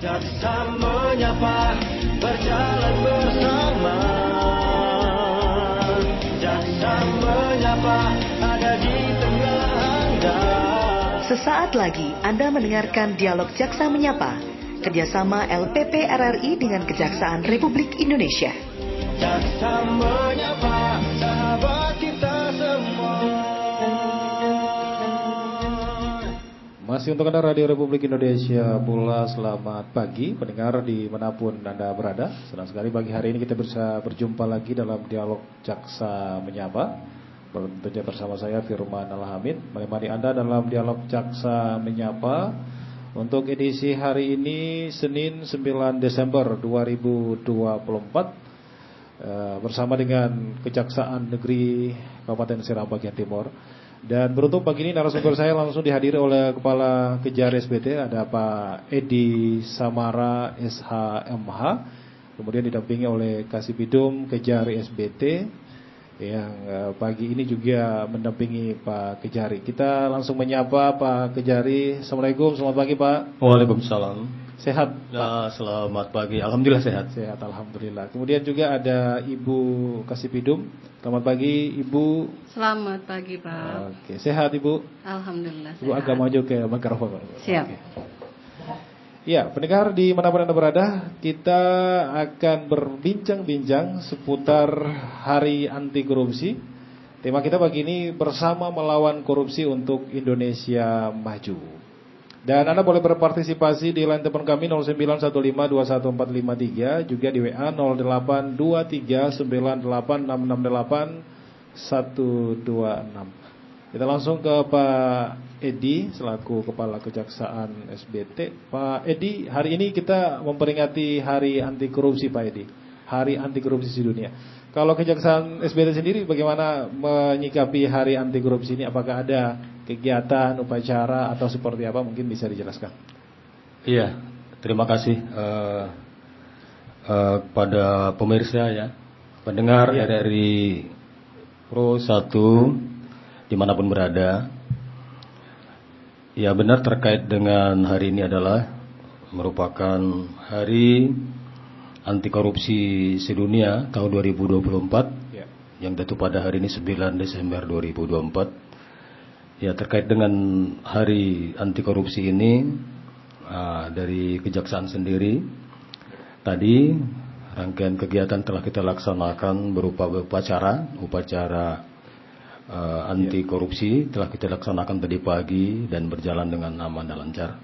Jaksa menyapa, berjalan bersama. Jaksa menyapa, ada di tengah Anda. Sesaat lagi Anda mendengarkan dialog Jaksa Menyapa, kerjasama LPP RRI dengan Kejaksaan Republik Indonesia. Jaksa menyapa, sahabat kita semua. Masih untuk Anda Radio Republik Indonesia pula, selamat pagi pendengar dimanapun Anda berada. Senang sekali pagi hari ini kita bisa berjumpa lagi dalam dialog Jaksa Menyapa. Tentunya bersama saya Firman Alhamid menemani Anda dalam dialog Jaksa Menyapa untuk edisi hari ini Senin 9 Desember 2024 bersama dengan Kejaksaan Negeri Kabupaten Seram bagian Timur. Dan beruntung pagi ini narasumber saya langsung dihadiri oleh Kepala Kejari SBT, ada Pak Edi Samara SHMH, kemudian didampingi oleh Kasipidum Kejari SBT yang pagi ini juga mendampingi Pak Kejari. Kita langsung menyapa Pak Kejari. Assalamualaikum, selamat pagi Pak. Waalaikumsalam. Sehat ya, selamat pagi, alhamdulillah sehat. Sehat, alhamdulillah. Kemudian juga ada Ibu Kasipidum. Selamat pagi Ibu. Selamat pagi Pak. Oke, sehat Ibu? Alhamdulillah Ibu sehat. agak maju ke mikrofon. Siap. Oke. Ya, pendengar di manapun Anda berada, kita akan berbincang-bincang seputar Hari Anti Korupsi. Tema kita pagi ini bersama melawan korupsi untuk Indonesia maju. Dan Anda boleh berpartisipasi di line telepon kami 0915214453, juga di WA 082398668126. Kita langsung ke Pak Edi selaku Kepala Kejaksaan SBT. Pak Edi, hari ini kita memperingati Hari Anti Korupsi Pak Edi, Hari Anti Korupsi Sedunia. Kalau Kejaksaan SBT sendiri bagaimana menyikapi Hari Anti Korupsi ini? Apakah ada kegiatan, upacara atau seperti apa? Mungkin bisa dijelaskan. Iya, terima kasih pada pemirsa ya, pendengar RRI Pro 1 dimanapun berada. Ya benar, terkait dengan hari ini adalah merupakan Hari Anti Korupsi Sedunia tahun 2024 yang jatuh pada hari ini 9 Desember 2024. Ya, terkait dengan Hari Anti Korupsi ini dari Kejaksaan sendiri, tadi rangkaian kegiatan telah kita laksanakan berupa upacara anti korupsi telah kita laksanakan tadi pagi dan berjalan dengan aman dan lancar.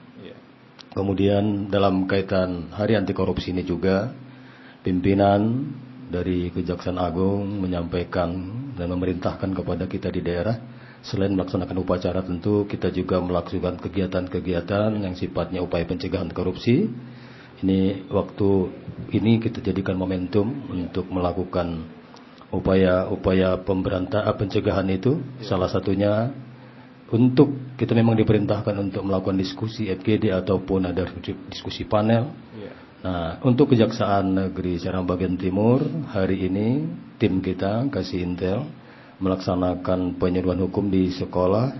Kemudian dalam kaitan Hari Anti Korupsi ini juga pimpinan dari Kejaksaan Agung menyampaikan dan memerintahkan kepada kita di daerah, selain melaksanakan upacara, tentu kita juga melakukan kegiatan-kegiatan yang sifatnya upaya pencegahan korupsi. Ini waktu ini kita jadikan momentum untuk melakukan upaya pencegahan itu. Salah satunya untuk kita memang diperintahkan untuk melakukan diskusi FGD ataupun ada diskusi panel. Nah, untuk Kejaksaan Negeri Seram bagian Timur hari ini tim kita kasih intel melaksanakan penyuluhan hukum di sekolah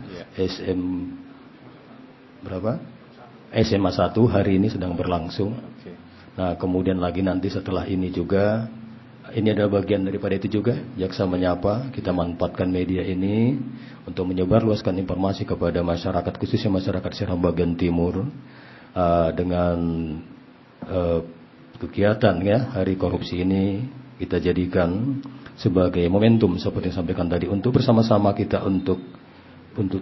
SMA 1 hari ini sedang berlangsung. Nah, kemudian lagi nanti setelah ini juga, ini adalah bagian daripada itu juga, Jaksa Menyapa, kita manfaatkan media ini untuk menyebarluaskan informasi kepada masyarakat, khususnya masyarakat Seram bagian Timur, dengan kegiatan ya Hari Korupsi ini kita jadikan sebagai momentum seperti yang sampaikan tadi, untuk bersama-sama kita untuk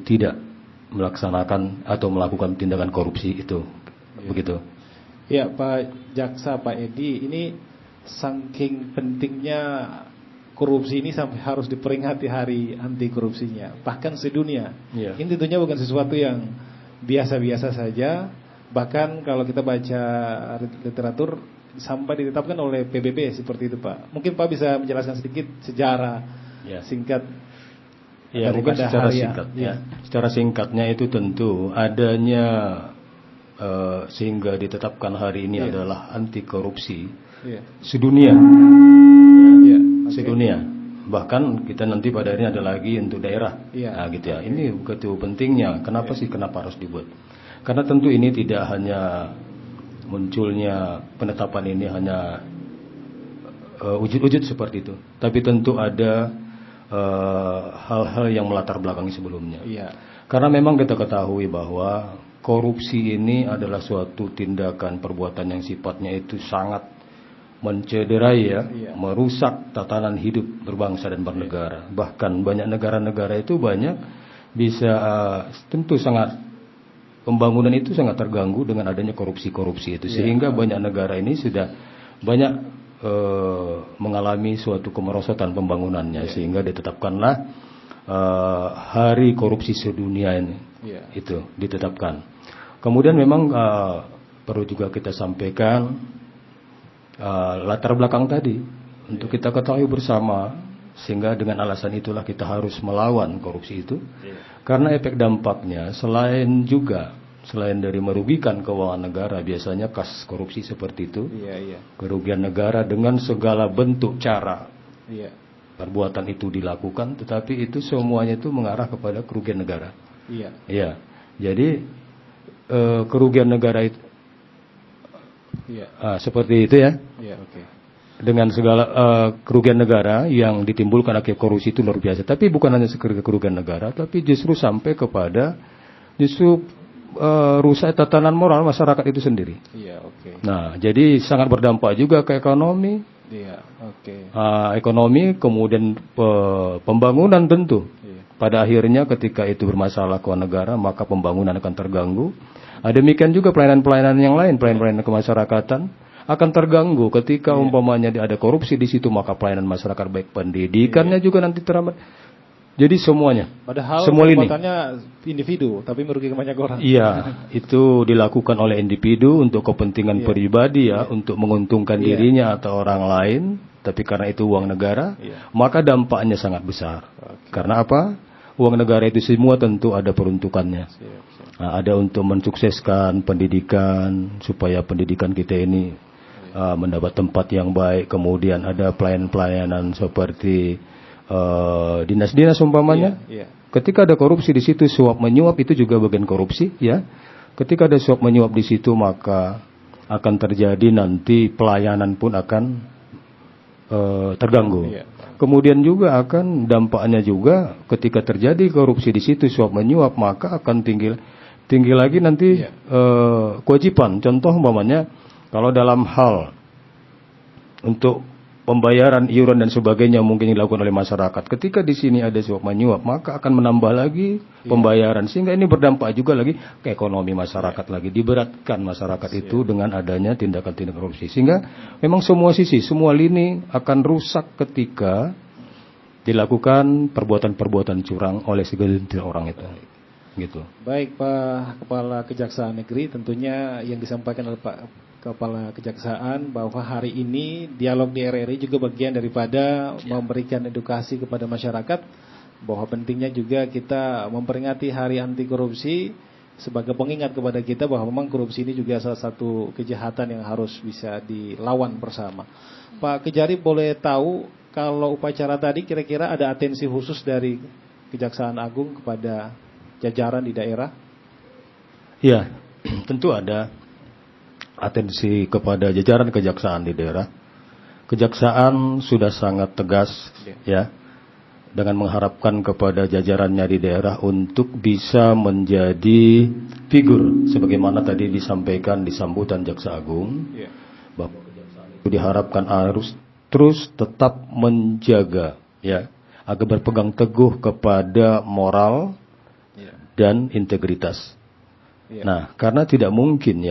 tidak melaksanakan atau melakukan tindakan korupsi itu. Begitu. Ya, Pak Jaksa, Pak Edi, ini saking pentingnya korupsi ini sampai harus diperingati Hari Anti Korupsinya, bahkan sedunia. Ini tentunya bukan sesuatu yang biasa-biasa saja. Bahkan kalau kita baca literatur sampai ditetapkan oleh PBB seperti itu, Pak. Mungkin Pak bisa menjelaskan sedikit sejarah singkat. Ya, bukan secara singkat. Secara singkatnya itu tentu adanya sehingga ditetapkan hari ini adalah anti korupsi sedunia. Sedunia. Bahkan kita nanti pada hari ini ada lagi untuk daerah. Nah, gitu ya. Ini begitu pentingnya. Kenapa sih? Kenapa harus dibuat? Karena tentu ini tidak hanya munculnya penetapan ini hanya wujud-wujud seperti itu. Tapi tentu ada hal-hal yang melatar belakangi sebelumnya. Iya. Karena memang kita ketahui bahwa korupsi ini adalah suatu tindakan perbuatan yang sifatnya itu sangat mencederai ya, merusak tatanan hidup berbangsa dan bernegara. Bahkan banyak negara-negara itu banyak bisa tentu sangat pembangunan itu sangat terganggu dengan adanya korupsi-korupsi itu. Sehingga banyak negara ini sudah banyak mengalami suatu kemerosotan pembangunannya, sehingga ditetapkanlah hari korupsi sedunia ini. Itu ditetapkan. Kemudian memang perlu juga kita sampaikan latar belakang tadi untuk kita ketahui bersama, sehingga dengan alasan itulah kita harus melawan korupsi itu. Karena efek dampaknya selain dari merugikan keuangan negara, biasanya kasus korupsi seperti itu, kerugian negara dengan segala bentuk cara perbuatan itu dilakukan, tetapi itu semuanya itu mengarah kepada kerugian negara. Jadi kerugian negara itu seperti itu ya. Dengan segala kerugian negara yang ditimbulkan akibat korupsi itu luar biasa. Tapi bukan hanya sekedar kerugian negara, tapi justru sampai kepada rusak tatanan moral masyarakat itu sendiri. Nah, jadi sangat berdampak juga ke ekonomi. Ekonomi, kemudian pembangunan tentu. Pada akhirnya ketika itu bermasalah keuangan negara, maka pembangunan akan terganggu. Demikian juga pelayanan-pelayanan yang lain, pelayanan-pelayanan kemasyarakatan akan terganggu ketika umpamanya ada korupsi di situ, maka pelayanan masyarakat baik pendidikannya juga nanti terambat. Jadi semuanya. Padahal semua ini individu, tapi merugikan banyak orang. Iya, itu dilakukan oleh individu untuk kepentingan pribadi ya, untuk menguntungkan dirinya atau orang lain. Tapi karena itu uang negara, maka dampaknya sangat besar. Karena apa? Uang negara itu semua tentu ada peruntukannya. Ada untuk mensukseskan pendidikan, supaya pendidikan kita ini mendapat tempat yang baik. Kemudian ada pelayanan-pelayanan seperti dinas-dinas umpamanya. Ketika ada korupsi di situ, suap menyuap itu juga bagian korupsi ya. Ketika ada suap menyuap di situ, maka akan terjadi nanti pelayanan pun akan terganggu. Kemudian juga akan dampaknya juga ketika terjadi korupsi di situ, suap menyuap, maka akan tinggi lagi nanti kewajiban. Contoh umpamanya kalau dalam hal untuk pembayaran iuran dan sebagainya mungkin dilakukan oleh masyarakat. Ketika di sini ada suap menyuap, maka akan menambah lagi pembayaran, sehingga ini berdampak juga lagi ke ekonomi masyarakat lagi, diberatkan masyarakat itu dengan adanya tindakan-tindakan korupsi. Sehingga memang semua sisi, semua lini akan rusak ketika dilakukan perbuatan-perbuatan curang oleh segelintir orang itu. Gitu. Baik Pak Kepala Kejaksaan Negeri, tentunya yang disampaikan oleh Pak Kepala Kejaksaan bahwa hari ini dialog di RRI juga bagian daripada memberikan edukasi kepada masyarakat bahwa pentingnya juga kita memperingati Hari Anti Korupsi sebagai pengingat kepada kita bahwa memang korupsi ini juga salah satu kejahatan yang harus bisa dilawan bersama. Pak Kejari, boleh tahu kalau upacara tadi kira-kira ada atensi khusus dari Kejaksaan Agung kepada jajaran di daerah? Ya, tentu ada atensi kepada jajaran kejaksaan di daerah. Kejaksaan sudah sangat tegas ya, dengan mengharapkan kepada jajarannya di daerah untuk bisa menjadi figur sebagaimana tadi disampaikan di sambutan Jaksa Agung, bahwa kejaksaan itu diharapkan harus terus tetap menjaga ya, agar berpegang teguh kepada moral dan integritas. Nah, karena tidak mungkin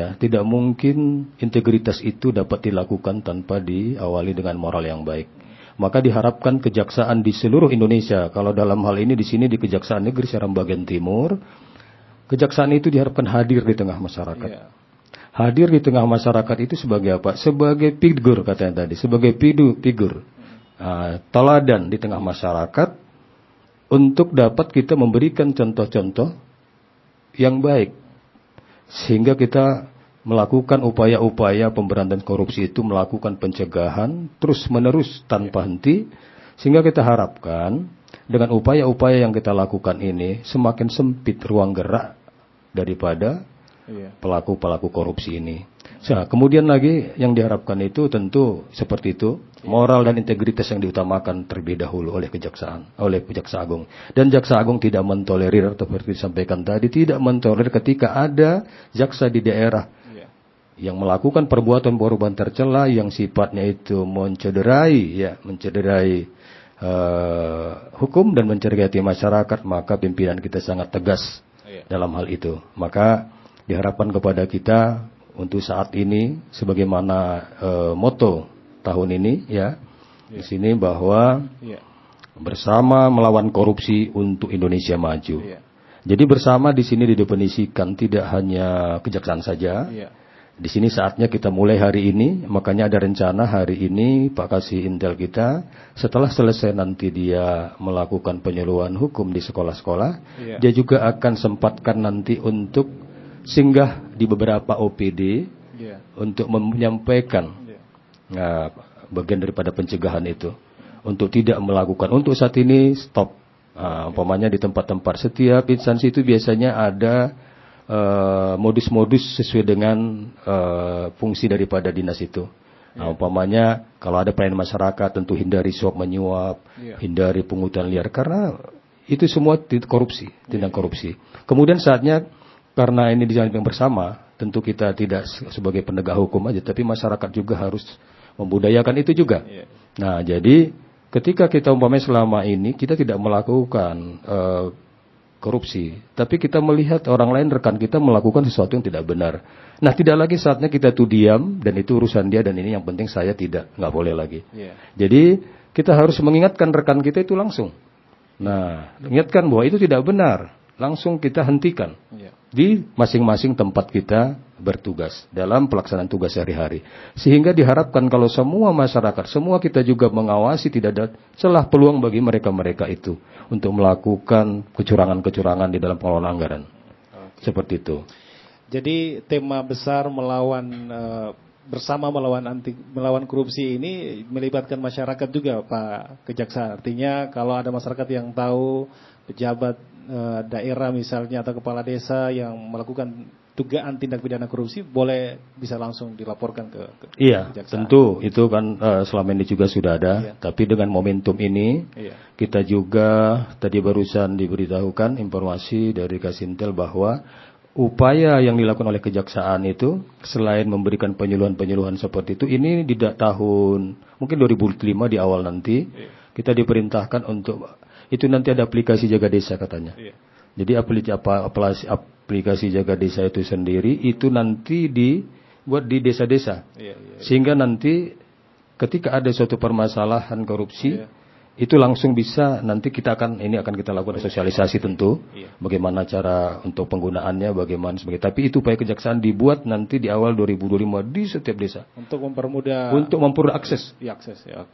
integritas itu dapat dilakukan tanpa diawali dengan moral yang baik. Maka diharapkan kejaksaan di seluruh Indonesia, kalau dalam hal ini di sini di Kejaksaan Negeri Seram bagian Timur, kejaksaan itu diharapkan hadir di tengah masyarakat. Hadir di tengah masyarakat itu sebagai apa? Sebagai figur katanya tadi, sebagai figur teladan di tengah masyarakat untuk dapat kita memberikan contoh-contoh yang baik. Sehingga kita melakukan upaya-upaya pemberantasan korupsi itu, melakukan pencegahan terus-menerus tanpa henti. Sehingga kita harapkan dengan upaya-upaya yang kita lakukan ini semakin sempit ruang gerak daripada pelaku-pelaku korupsi ini. Nah, kemudian lagi yang diharapkan itu tentu seperti itu, moral dan integritas yang diutamakan terlebih dahulu oleh kejaksaan, oleh Jaksa Agung. Dan Jaksa Agung tidak mentolerir, seperti disampaikan tadi, tidak mentolerir ketika ada jaksa di daerah yang melakukan perbuatan tercela yang sifatnya itu mencederai hukum dan mencederai hati masyarakat, maka pimpinan kita sangat tegas dalam hal itu. Maka diharapkan kepada kita untuk saat ini, sebagaimana moto tahun ini di sini bahwa bersama melawan korupsi untuk Indonesia maju. Jadi bersama di sini didefinisikan tidak hanya kejaksaan saja. Di sini saatnya kita mulai hari ini, makanya ada rencana hari ini Pak Kasih Intel kita setelah selesai nanti dia melakukan penyuluhan hukum di sekolah-sekolah, dia juga akan sempatkan nanti untuk singgah di beberapa OPD untuk menyampaikan bagian daripada pencegahan itu untuk tidak melakukan, untuk saat ini stop. Umpamanya di tempat-tempat setiap instansi itu biasanya ada modus-modus sesuai dengan fungsi daripada dinas itu. Umpamanya kalau ada pelayanan masyarakat tentu hindari suap menyuap, hindari pungutan liar karena itu semua korupsi, tindak korupsi. Kemudian saatnya karena ini dijalani bersama, tentu kita tidak sebagai penegak hukum aja, tapi masyarakat juga harus membudayakan itu juga. Nah, jadi ketika kita umpamanya selama ini kita tidak melakukan korupsi, tapi kita melihat orang lain, rekan kita melakukan sesuatu yang tidak benar. Nah, tidak lagi saatnya kita tuh diam dan itu urusan dia dan ini yang penting saya tidak, nggak boleh lagi. Jadi kita harus mengingatkan rekan kita itu langsung. Nah, ingatkan bahwa itu tidak benar, langsung kita hentikan di masing-masing tempat kita bertugas dalam pelaksanaan tugas sehari-hari. Sehingga diharapkan kalau semua masyarakat, semua kita juga mengawasi tidak ada celah peluang bagi mereka-mereka itu untuk melakukan kecurangan-kecurangan di dalam pengelolaan anggaran. Seperti itu. Jadi tema besar bersama melawan korupsi ini melibatkan masyarakat juga Pak Kejaksaan. Artinya kalau ada masyarakat yang tahu pejabat daerah misalnya atau kepala desa yang melakukan dugaan tindak pidana korupsi boleh bisa langsung dilaporkan ke Kejaksaan. Tentu itu kan selama ini juga sudah ada, tapi dengan momentum ini kita juga tadi barusan diberitahukan informasi dari Kasintel bahwa upaya yang dilakukan oleh Kejaksaan itu selain memberikan penyuluhan-penyuluhan seperti itu, ini di tahun mungkin 2005 di awal nanti kita diperintahkan untuk itu nanti ada aplikasi jaga desa katanya. Jadi aplikasi jaga desa itu sendiri itu nanti dibuat di desa-desa. Sehingga nanti ketika ada suatu permasalahan korupsi itu langsung bisa nanti kita akan kita lakukan sosialisasi tentu bagaimana cara untuk penggunaannya bagaimana sebagainya. Tapi itu upaya Kejaksaan dibuat nanti di awal 2025 di setiap desa untuk mempermudah akses.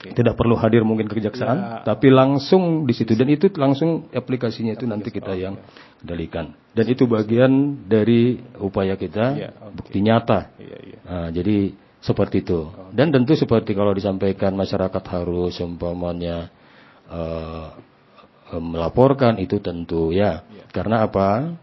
Tidak perlu hadir mungkin ke Kejaksaan, tapi langsung di situ dan itu langsung aplikasinya itu nanti kita yang kendalikan. Dan itu bagian dari upaya kita bukti nyata. Nah, jadi seperti itu. Dan tentu seperti kalau disampaikan masyarakat harus umpamanya melaporkan itu tentu karena apa?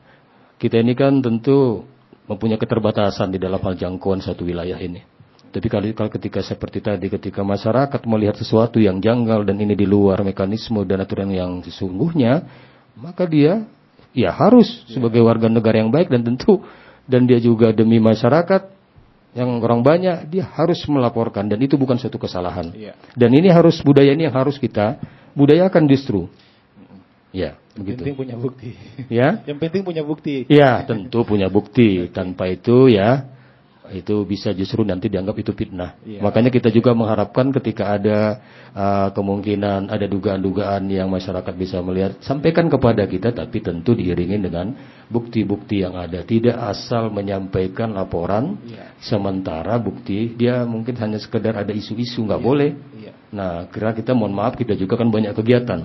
Kita ini kan tentu mempunyai keterbatasan di dalam hal jangkauan satu wilayah ini. Tapi kalau ketika seperti tadi, ketika masyarakat melihat sesuatu yang janggal dan ini di luar mekanisme dan aturan yang sesungguhnya, maka dia harus sebagai warga negara yang baik dan tentu dan dia juga demi masyarakat yang orang banyak, dia harus melaporkan dan itu bukan suatu kesalahan. Dan ini harus budaya ini yang harus kita budayakan justru. Begitu. Penting punya bukti. Yang penting punya bukti. Tentu punya bukti. Tanpa itu itu bisa justru nanti dianggap itu fitnah. Makanya kita juga mengharapkan ketika ada kemungkinan ada dugaan-dugaan yang masyarakat bisa melihat, sampaikan kepada kita tapi tentu diiringi dengan bukti-bukti yang ada. Tidak asal menyampaikan laporan sementara bukti dia mungkin hanya sekedar ada isu-isu, nggak boleh. Nah, kira kita mohon maaf kita juga kan banyak kegiatan.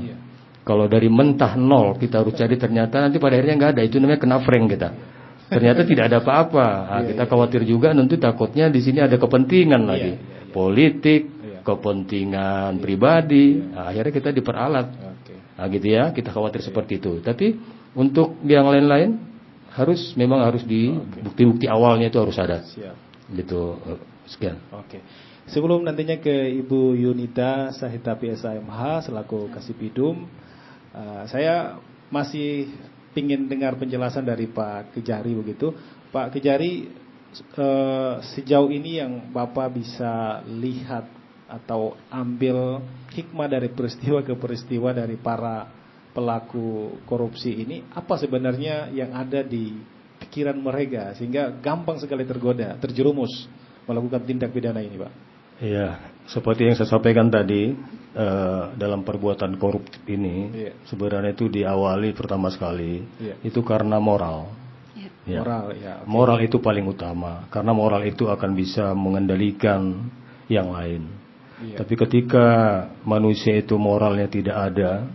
Kalau dari mentah nol kita harus cari ternyata nanti pada akhirnya nggak ada, itu namanya kena prank kita. Ternyata tidak ada apa-apa. Kita khawatir juga nanti takutnya di sini ada kepentingan lagi, politik, kepentingan pribadi. Akhirnya kita diperalat. Gitu kita khawatir seperti itu. Tapi untuk yang lain-lain memang harus di bukti-bukti awalnya itu harus ada. Gitu, sekian. Oke. Sebelum nantinya ke Ibu Yunita Sahita PSAMH selaku Kasipidum, saya masih ingin dengar penjelasan dari Pak Kejari begitu. Pak Kejari, sejauh ini yang Bapak bisa lihat atau ambil hikmah dari peristiwa ke peristiwa dari para pelaku korupsi ini, apa sebenarnya yang ada di pikiran mereka sehingga gampang sekali tergoda, terjerumus melakukan tindak pidana ini, Pak? Iya, seperti yang saya sampaikan tadi, dalam perbuatan korup ini, sebenarnya itu diawali pertama sekali, itu karena moral. Ya. Moral, ya. Okay. Moral itu paling utama, karena moral itu akan bisa mengendalikan yang lain. Tapi ketika manusia itu moralnya tidak ada,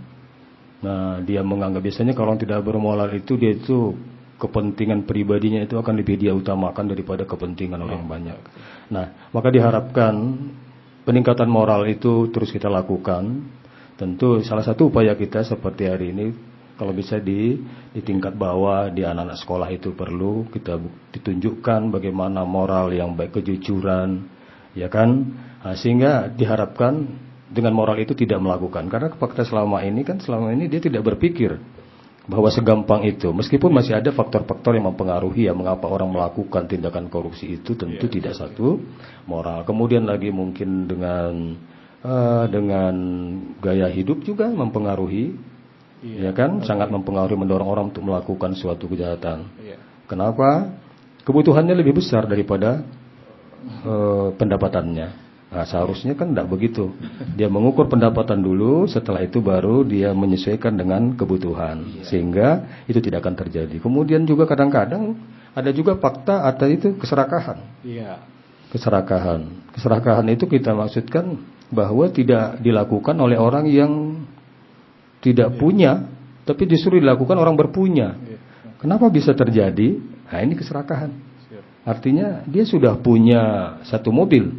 nah dia menganggap biasanya kalau orang tidak bermoral itu dia itu kepentingan pribadinya itu akan lebih dia utamakan daripada kepentingan orang banyak. Nah, maka diharapkan peningkatan moral itu terus kita lakukan. Tentu salah satu upaya kita seperti hari ini, kalau bisa di tingkat bawah, di anak-anak sekolah itu perlu kita ditunjukkan bagaimana moral yang baik, kejujuran, ya kan? Nah, sehingga diharapkan dengan moral itu tidak melakukan. Karena fakta selama ini dia tidak berpikir bahwa segampang itu, meskipun masih ada faktor-faktor yang mempengaruhi ya mengapa orang melakukan tindakan korupsi itu, tentu tidak satu moral. Kemudian lagi mungkin dengan gaya hidup juga mempengaruhi, ya kan, sangat mempengaruhi, mendorong orang untuk melakukan suatu kejahatan. Kenapa? Kebutuhannya lebih besar daripada pendapatannya. Nah, seharusnya kan tidak begitu. Dia mengukur pendapatan dulu, setelah itu baru dia menyesuaikan dengan kebutuhan, sehingga itu tidak akan terjadi. Kemudian juga kadang-kadang ada juga fakta atau itu keserakahan. Keserakahan itu kita maksudkan bahwa tidak dilakukan oleh orang yang tidak punya, tapi disuruh dilakukan orang berpunya. Kenapa bisa terjadi? Nah, ini keserakahan. Artinya dia sudah punya satu mobil,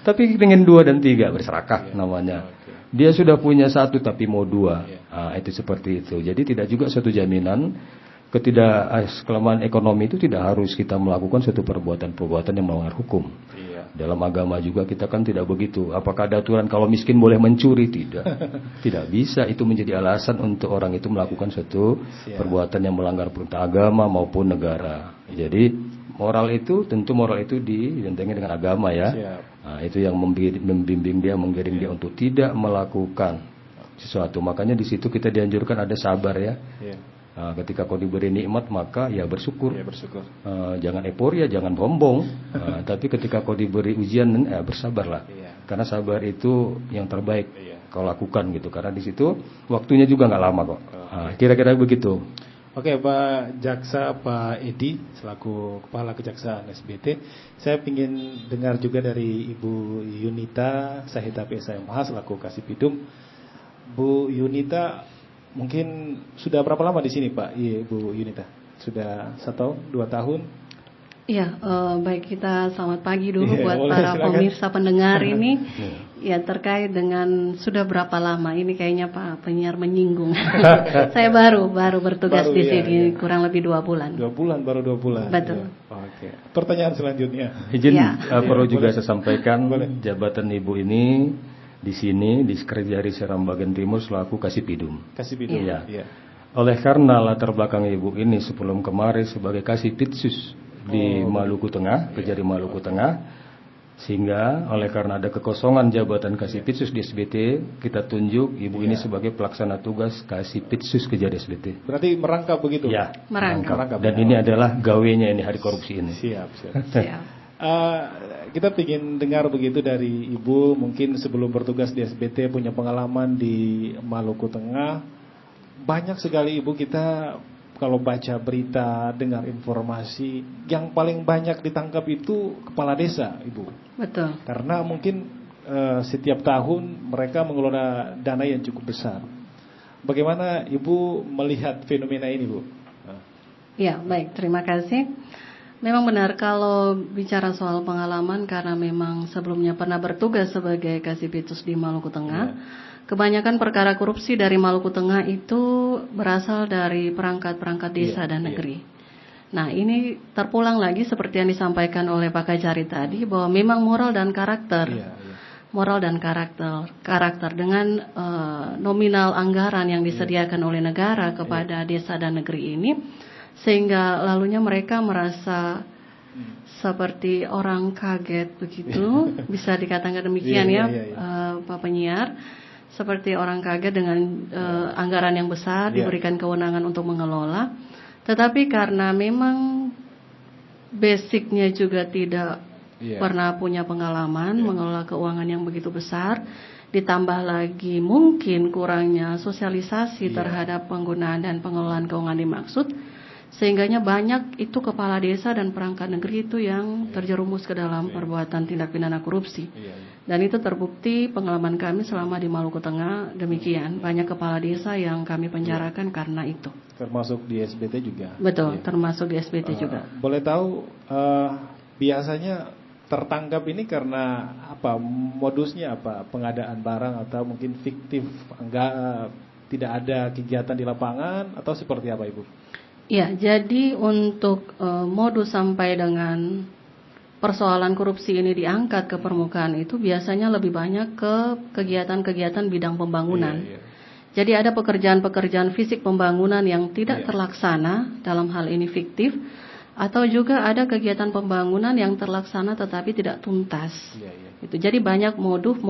tapi ingin 2 dan 3, berserakah namanya. Dia sudah punya 1 tapi mau 2. Nah, itu seperti itu. Jadi tidak juga suatu jaminan kelemahan ekonomi itu tidak harus kita melakukan suatu perbuatan-perbuatan yang melanggar hukum. Dalam agama juga kita kan tidak begitu. Apakah ada aturan kalau miskin boleh mencuri? Tidak. Tidak bisa itu menjadi alasan untuk orang itu melakukan suatu perbuatan yang melanggar perintah agama maupun negara. Jadi moral itu dibentengi dengan agama ya. Nah, itu yang membimbing dia, menggiring dia untuk tidak melakukan sesuatu. Makanya di situ kita dianjurkan ada sabar ya. Nah, ketika kau diberi nikmat maka ya bersyukur. Jangan euforia, jangan sombong. Tapi ketika kau diberi ujian bersabarlah. Karena sabar itu yang terbaik kau lakukan gitu. Karena di situ waktunya juga nggak lama kok. Kira-kira begitu. Oke, Pak Jaksa, Pak Edi selaku Kepala Kejaksaan SBT, saya ingin dengar juga dari Ibu Yunita Sahita PSAMH selaku Kasipidum. Bu Yunita, mungkin sudah berapa lama di sini, Pak? Iya, Bu Yunita. Sudah 1 tahun, 2 tahun? Iya, baik, kita selamat pagi dulu buat boleh, para silakan. pemirsa pendengar ini. Ya, terkait dengan sudah berapa lama ini kayaknya Pak penyiar menyinggung. Saya baru bertugas di sini kurang lebih 2 bulan. 2 bulan, baru 2 bulan. Betul. Oke. Pertanyaan selanjutnya. Izin perlu juga saya sampaikan, jabatan Ibu ini di sini di Sekretariat Seram Bagian Timur selaku Kasipidum. Kasipidum. Iya. Oleh karena latar belakang Ibu ini sebelum kemarin sebagai Kasipitsus di Maluku Tengah, Kejari Maluku Tengah, sehingga oleh karena ada kekosongan jabatan Kasipitsus di SBT, kita tunjuk Ibu ini sebagai pelaksana tugas Kasipitsus Kejari SBT. Berarti merangkap begitu? Ya, merangkap. Dan ini adalah gawenya ini hari korupsi ini. Siap. Kita ingin dengar begitu dari Ibu, mungkin sebelum bertugas di SBT punya pengalaman di Maluku Tengah. Banyak sekali Ibu kita kalau baca berita, dengar informasi, yang paling banyak ditangkap itu kepala desa, Ibu. Betul. Karena mungkin setiap tahun mereka mengelola dana yang cukup besar. Bagaimana Ibu melihat fenomena ini, Bu? Ya, baik, terima kasih. Memang benar kalau bicara soal pengalaman, karena memang sebelumnya pernah bertugas sebagai Kasipitsus di Maluku Tengah. Kebanyakan perkara korupsi dari Maluku Tengah itu berasal dari perangkat-perangkat desa dan negeri. Nah, ini terpulang lagi seperti yang disampaikan oleh Pak Kajari tadi, bahwa memang moral dan karakter. Iya. Moral dan karakter dengan nominal anggaran yang disediakan oleh negara kepada desa dan negeri ini, sehingga lalunya mereka merasa seperti orang kaget begitu, bisa dikatakan demikian Pak penyiar, seperti orang kaget dengan anggaran yang besar diberikan kewenangan untuk mengelola, tetapi karena memang basicnya juga tidak pernah punya pengalaman mengelola keuangan yang begitu besar, ditambah lagi mungkin kurangnya sosialisasi terhadap penggunaan dan pengelolaan keuangan dimaksud, sehingganya banyak itu kepala desa dan perangkat negeri itu yang terjerumus ke dalam perbuatan tindak pidana korupsi. Dan itu terbukti pengalaman kami selama di Maluku Tengah demikian, banyak kepala desa yang kami penjarakan karena itu. Termasuk di SBT juga. Betul, termasuk di SBT juga. Boleh tahu biasanya tertangkap ini karena apa? Modusnya apa? Pengadaan barang atau mungkin fiktif, tidak ada kegiatan di lapangan atau seperti apa, Ibu? Ya, jadi untuk modus sampai dengan persoalan korupsi ini diangkat ke permukaan itu biasanya lebih banyak ke kegiatan-kegiatan bidang pembangunan. Jadi ada pekerjaan-pekerjaan fisik pembangunan yang tidak terlaksana, dalam hal ini fiktif, atau juga ada kegiatan pembangunan yang terlaksana tetapi tidak tuntas. Itu jadi banyak modus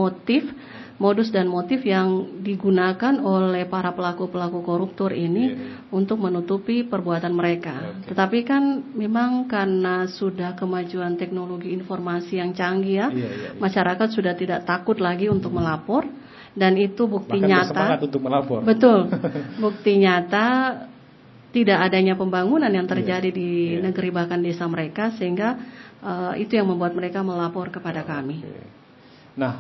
dan motif yang digunakan oleh para pelaku-pelaku koruptor ini untuk menutupi perbuatan mereka. Tetapi kan memang karena sudah kemajuan teknologi informasi yang canggih masyarakat sudah tidak takut lagi untuk melapor, dan itu bukti nyata. Bersemangat untuk melapor. Betul, bukti nyata tidak adanya pembangunan yang terjadi di negeri bahkan desa mereka, sehingga itu yang membuat mereka melapor kepada kami. Nah,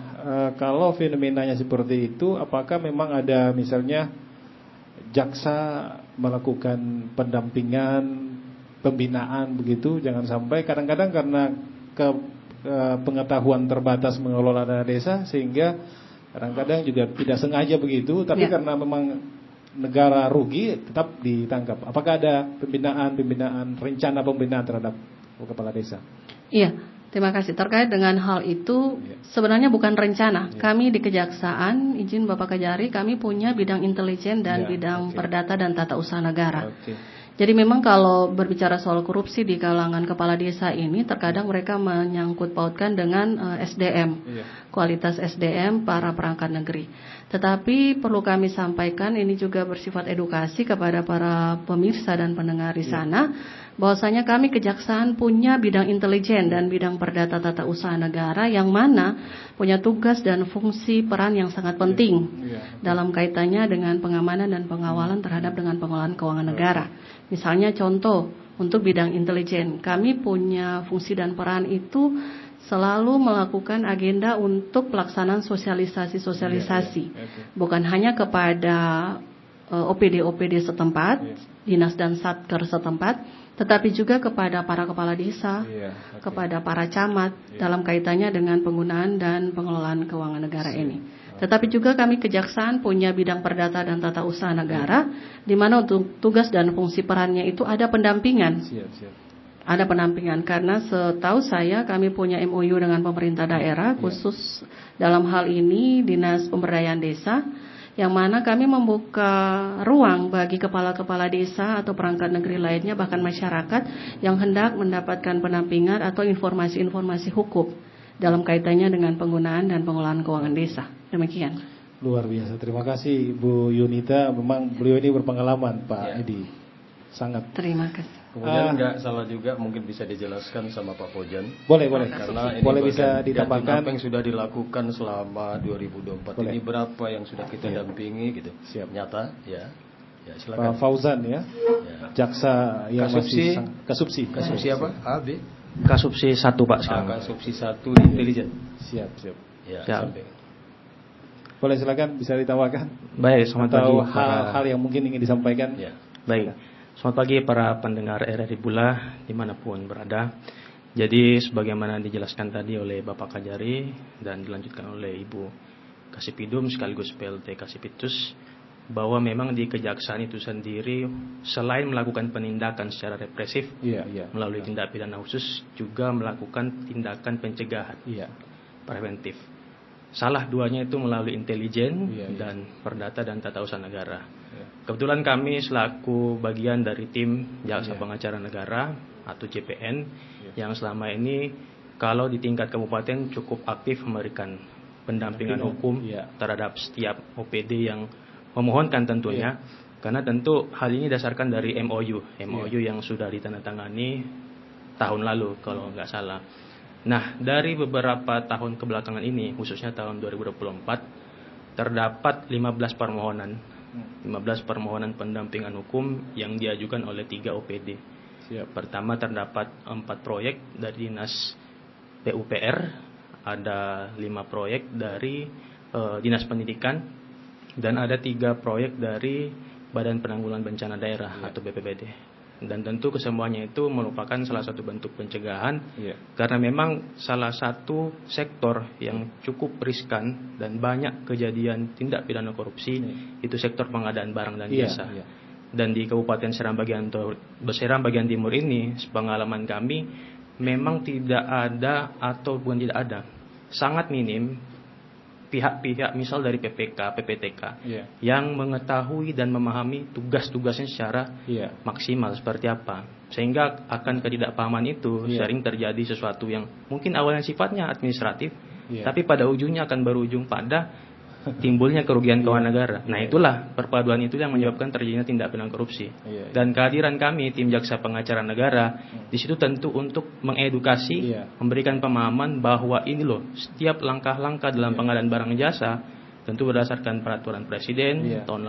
kalau fenomenanya seperti itu, apakah memang ada misalnya jaksa melakukan pendampingan, pembinaan begitu? Jangan sampai kadang-kadang karena pengetahuan terbatas mengelola dana desa, sehingga kadang-kadang juga tidak sengaja begitu, tapi karena memang negara rugi tetap ditangkap. Apakah ada rencana pembinaan terhadap kepala desa? Iya, terima kasih. Terkait dengan hal itu, sebenarnya bukan rencana. Kami di Kejaksaan, izin Bapak Kajari, kami punya bidang intelijen dan bidang perdata dan tata usaha negara. Jadi memang kalau berbicara soal korupsi di kalangan kepala desa ini, terkadang mereka menyangkut pautkan dengan SDM, kualitas SDM para perangkat negeri. Tetapi perlu kami sampaikan, ini juga bersifat edukasi kepada para pemirsa dan pendengar di sana, bahwasanya kami Kejaksaan punya bidang intelijen dan bidang perdata tata usaha negara, yang mana punya tugas dan fungsi peran yang sangat penting dalam kaitannya dengan pengamanan dan pengawalan terhadap dengan pengelolaan keuangan negara. Misalnya contoh, untuk bidang intelijen, kami punya fungsi dan peran itu selalu melakukan agenda untuk pelaksanaan sosialisasi. Bukan hanya kepada OPD setempat, dinas dan satker setempat, tetapi juga kepada para kepala desa, kepada para camat dalam kaitannya dengan penggunaan dan pengelolaan keuangan negara ini. Tetapi juga kami Kejaksaan punya bidang perdata dan tata usaha negara, di mana untuk tugas dan fungsi perannya itu ada pendampingan. Ada pendampingan karena setahu saya kami punya MOU dengan pemerintah daerah khusus dalam hal ini Dinas Pemberdayaan Desa, yang mana kami membuka ruang bagi kepala-kepala desa atau perangkat negeri lainnya, bahkan masyarakat yang hendak mendapatkan pendampingan atau informasi-informasi hukum dalam kaitannya dengan penggunaan dan pengelolaan keuangan desa. Demikian. Luar biasa. Terima kasih Bu Yunita. Memang beliau ini berpengalaman, Pak Edi. Sangat. Terima kasih. Kemudian nggak salah juga mungkin bisa dijelaskan sama Pak Pojan. Boleh. Karena ini boleh bisa ditambahkan apa yang sudah dilakukan selama 2024 boleh. Ini berapa yang sudah kita dampingi gitu. Siap. Nyata ya. Ya silakan. Pak Fauzan ya. Jaksa yang Kasupsi apa? A, B? Kasupsi 1 Pak sekarang. Kasupsi 1 di intelijen. Siap. Ya, Siap. Boleh silakan bisa ditambahkan. Baik, selamat pagi. Hal yang mungkin ingin disampaikan. Ya. Baik. Selamat pagi para pendengar RRI Bula dimanapun berada. Jadi sebagaimana dijelaskan tadi oleh Bapak Kajari dan dilanjutkan oleh Ibu Kasipidum sekaligus PLT Kasipitus, bahwa memang di kejaksaan itu sendiri selain melakukan penindakan secara represif melalui tindak pidana khusus, juga melakukan tindakan pencegahan preventif. Salah duanya itu melalui intelijen dan perdata dan tata usaha negara. Kebetulan kami selaku bagian dari tim Jaksa Pengacara Negara atau JPN yang selama ini kalau di tingkat kabupaten cukup aktif memberikan pendampingan hukum terhadap setiap OPD yang memohonkan tentunya, karena tentu hal ini dasarkan dari MOU yang sudah ditandatangani tahun lalu kalau nggak salah. Nah, dari beberapa tahun kebelakangan ini, khususnya tahun 2024, terdapat 15 permohonan pendampingan hukum yang diajukan oleh 3 OPD. Pertama, terdapat 4 proyek dari Dinas PUPR, ada 5 proyek dari Dinas Pendidikan, dan ada 3 proyek dari Badan Penanggulangan Bencana Daerah atau BPBD. Dan tentu kesemuanya itu merupakan salah satu bentuk pencegahan, karena memang salah satu sektor yang cukup riskan dan banyak kejadian tindak pidana korupsi itu sektor pengadaan barang dan jasa. Dan di Kabupaten Seram bagian Timur ini, sepengalaman kami, memang tidak ada atau bukan tidak ada, sangat minim pihak-pihak misal dari PPK, PPTK yang mengetahui dan memahami tugas-tugasnya secara maksimal seperti apa, sehingga akan ketidakpahaman itu sering terjadi sesuatu yang mungkin awalnya sifatnya administratif, tapi pada ujungnya akan berujung pada timbulnya kerugian keuangan negara. Nah, itulah perpaduan itu yang menyebabkan terjadinya tindak pidana korupsi. Dan kehadiran kami tim Jaksa Pengacara Negara di situ tentu untuk mengedukasi, memberikan pemahaman bahwa ini loh, setiap langkah-langkah dalam pengadaan barang jasa tentu berdasarkan peraturan Presiden tahun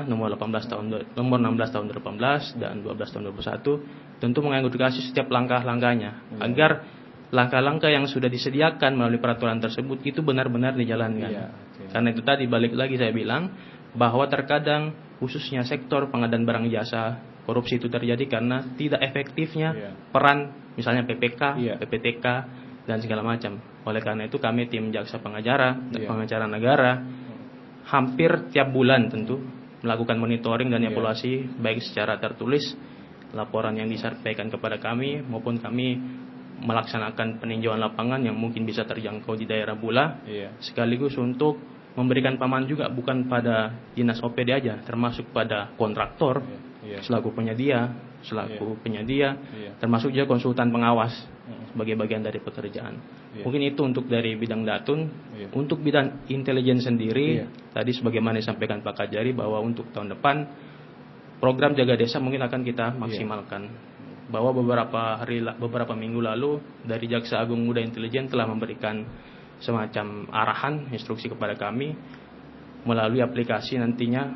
nomor 16 tahun 2018 dan 12 tahun 2021, tentu mengedukasi setiap langkah-langkahnya agar langkah-langkah yang sudah disediakan melalui peraturan tersebut itu benar-benar dijalankan. Karena itu tadi balik lagi saya bilang bahwa terkadang khususnya sektor pengadaan barang jasa korupsi itu terjadi karena tidak efektifnya peran misalnya PPK, PPTK dan segala macam. Oleh karena itu kami tim Jaksa Pengacara Negara hampir tiap bulan tentu melakukan monitoring dan evaluasi baik secara tertulis laporan yang disampaikan kepada kami maupun kami melaksanakan peninjauan lapangan yang mungkin bisa terjangkau di daerah Bula, sekaligus untuk memberikan pemahaman juga bukan pada dinas OPD aja, termasuk pada kontraktor selaku penyedia, termasuk juga konsultan pengawas sebagai bagian dari pekerjaan. Mungkin itu untuk dari bidang Datun. Untuk bidang intelijen sendiri, tadi sebagaimana disampaikan Pak Kajari bahwa untuk tahun depan program Jaga Desa mungkin akan kita maksimalkan. Bahwa beberapa minggu lalu dari Jaksa Agung Muda Intelijen telah memberikan semacam arahan, instruksi kepada kami melalui aplikasi nantinya.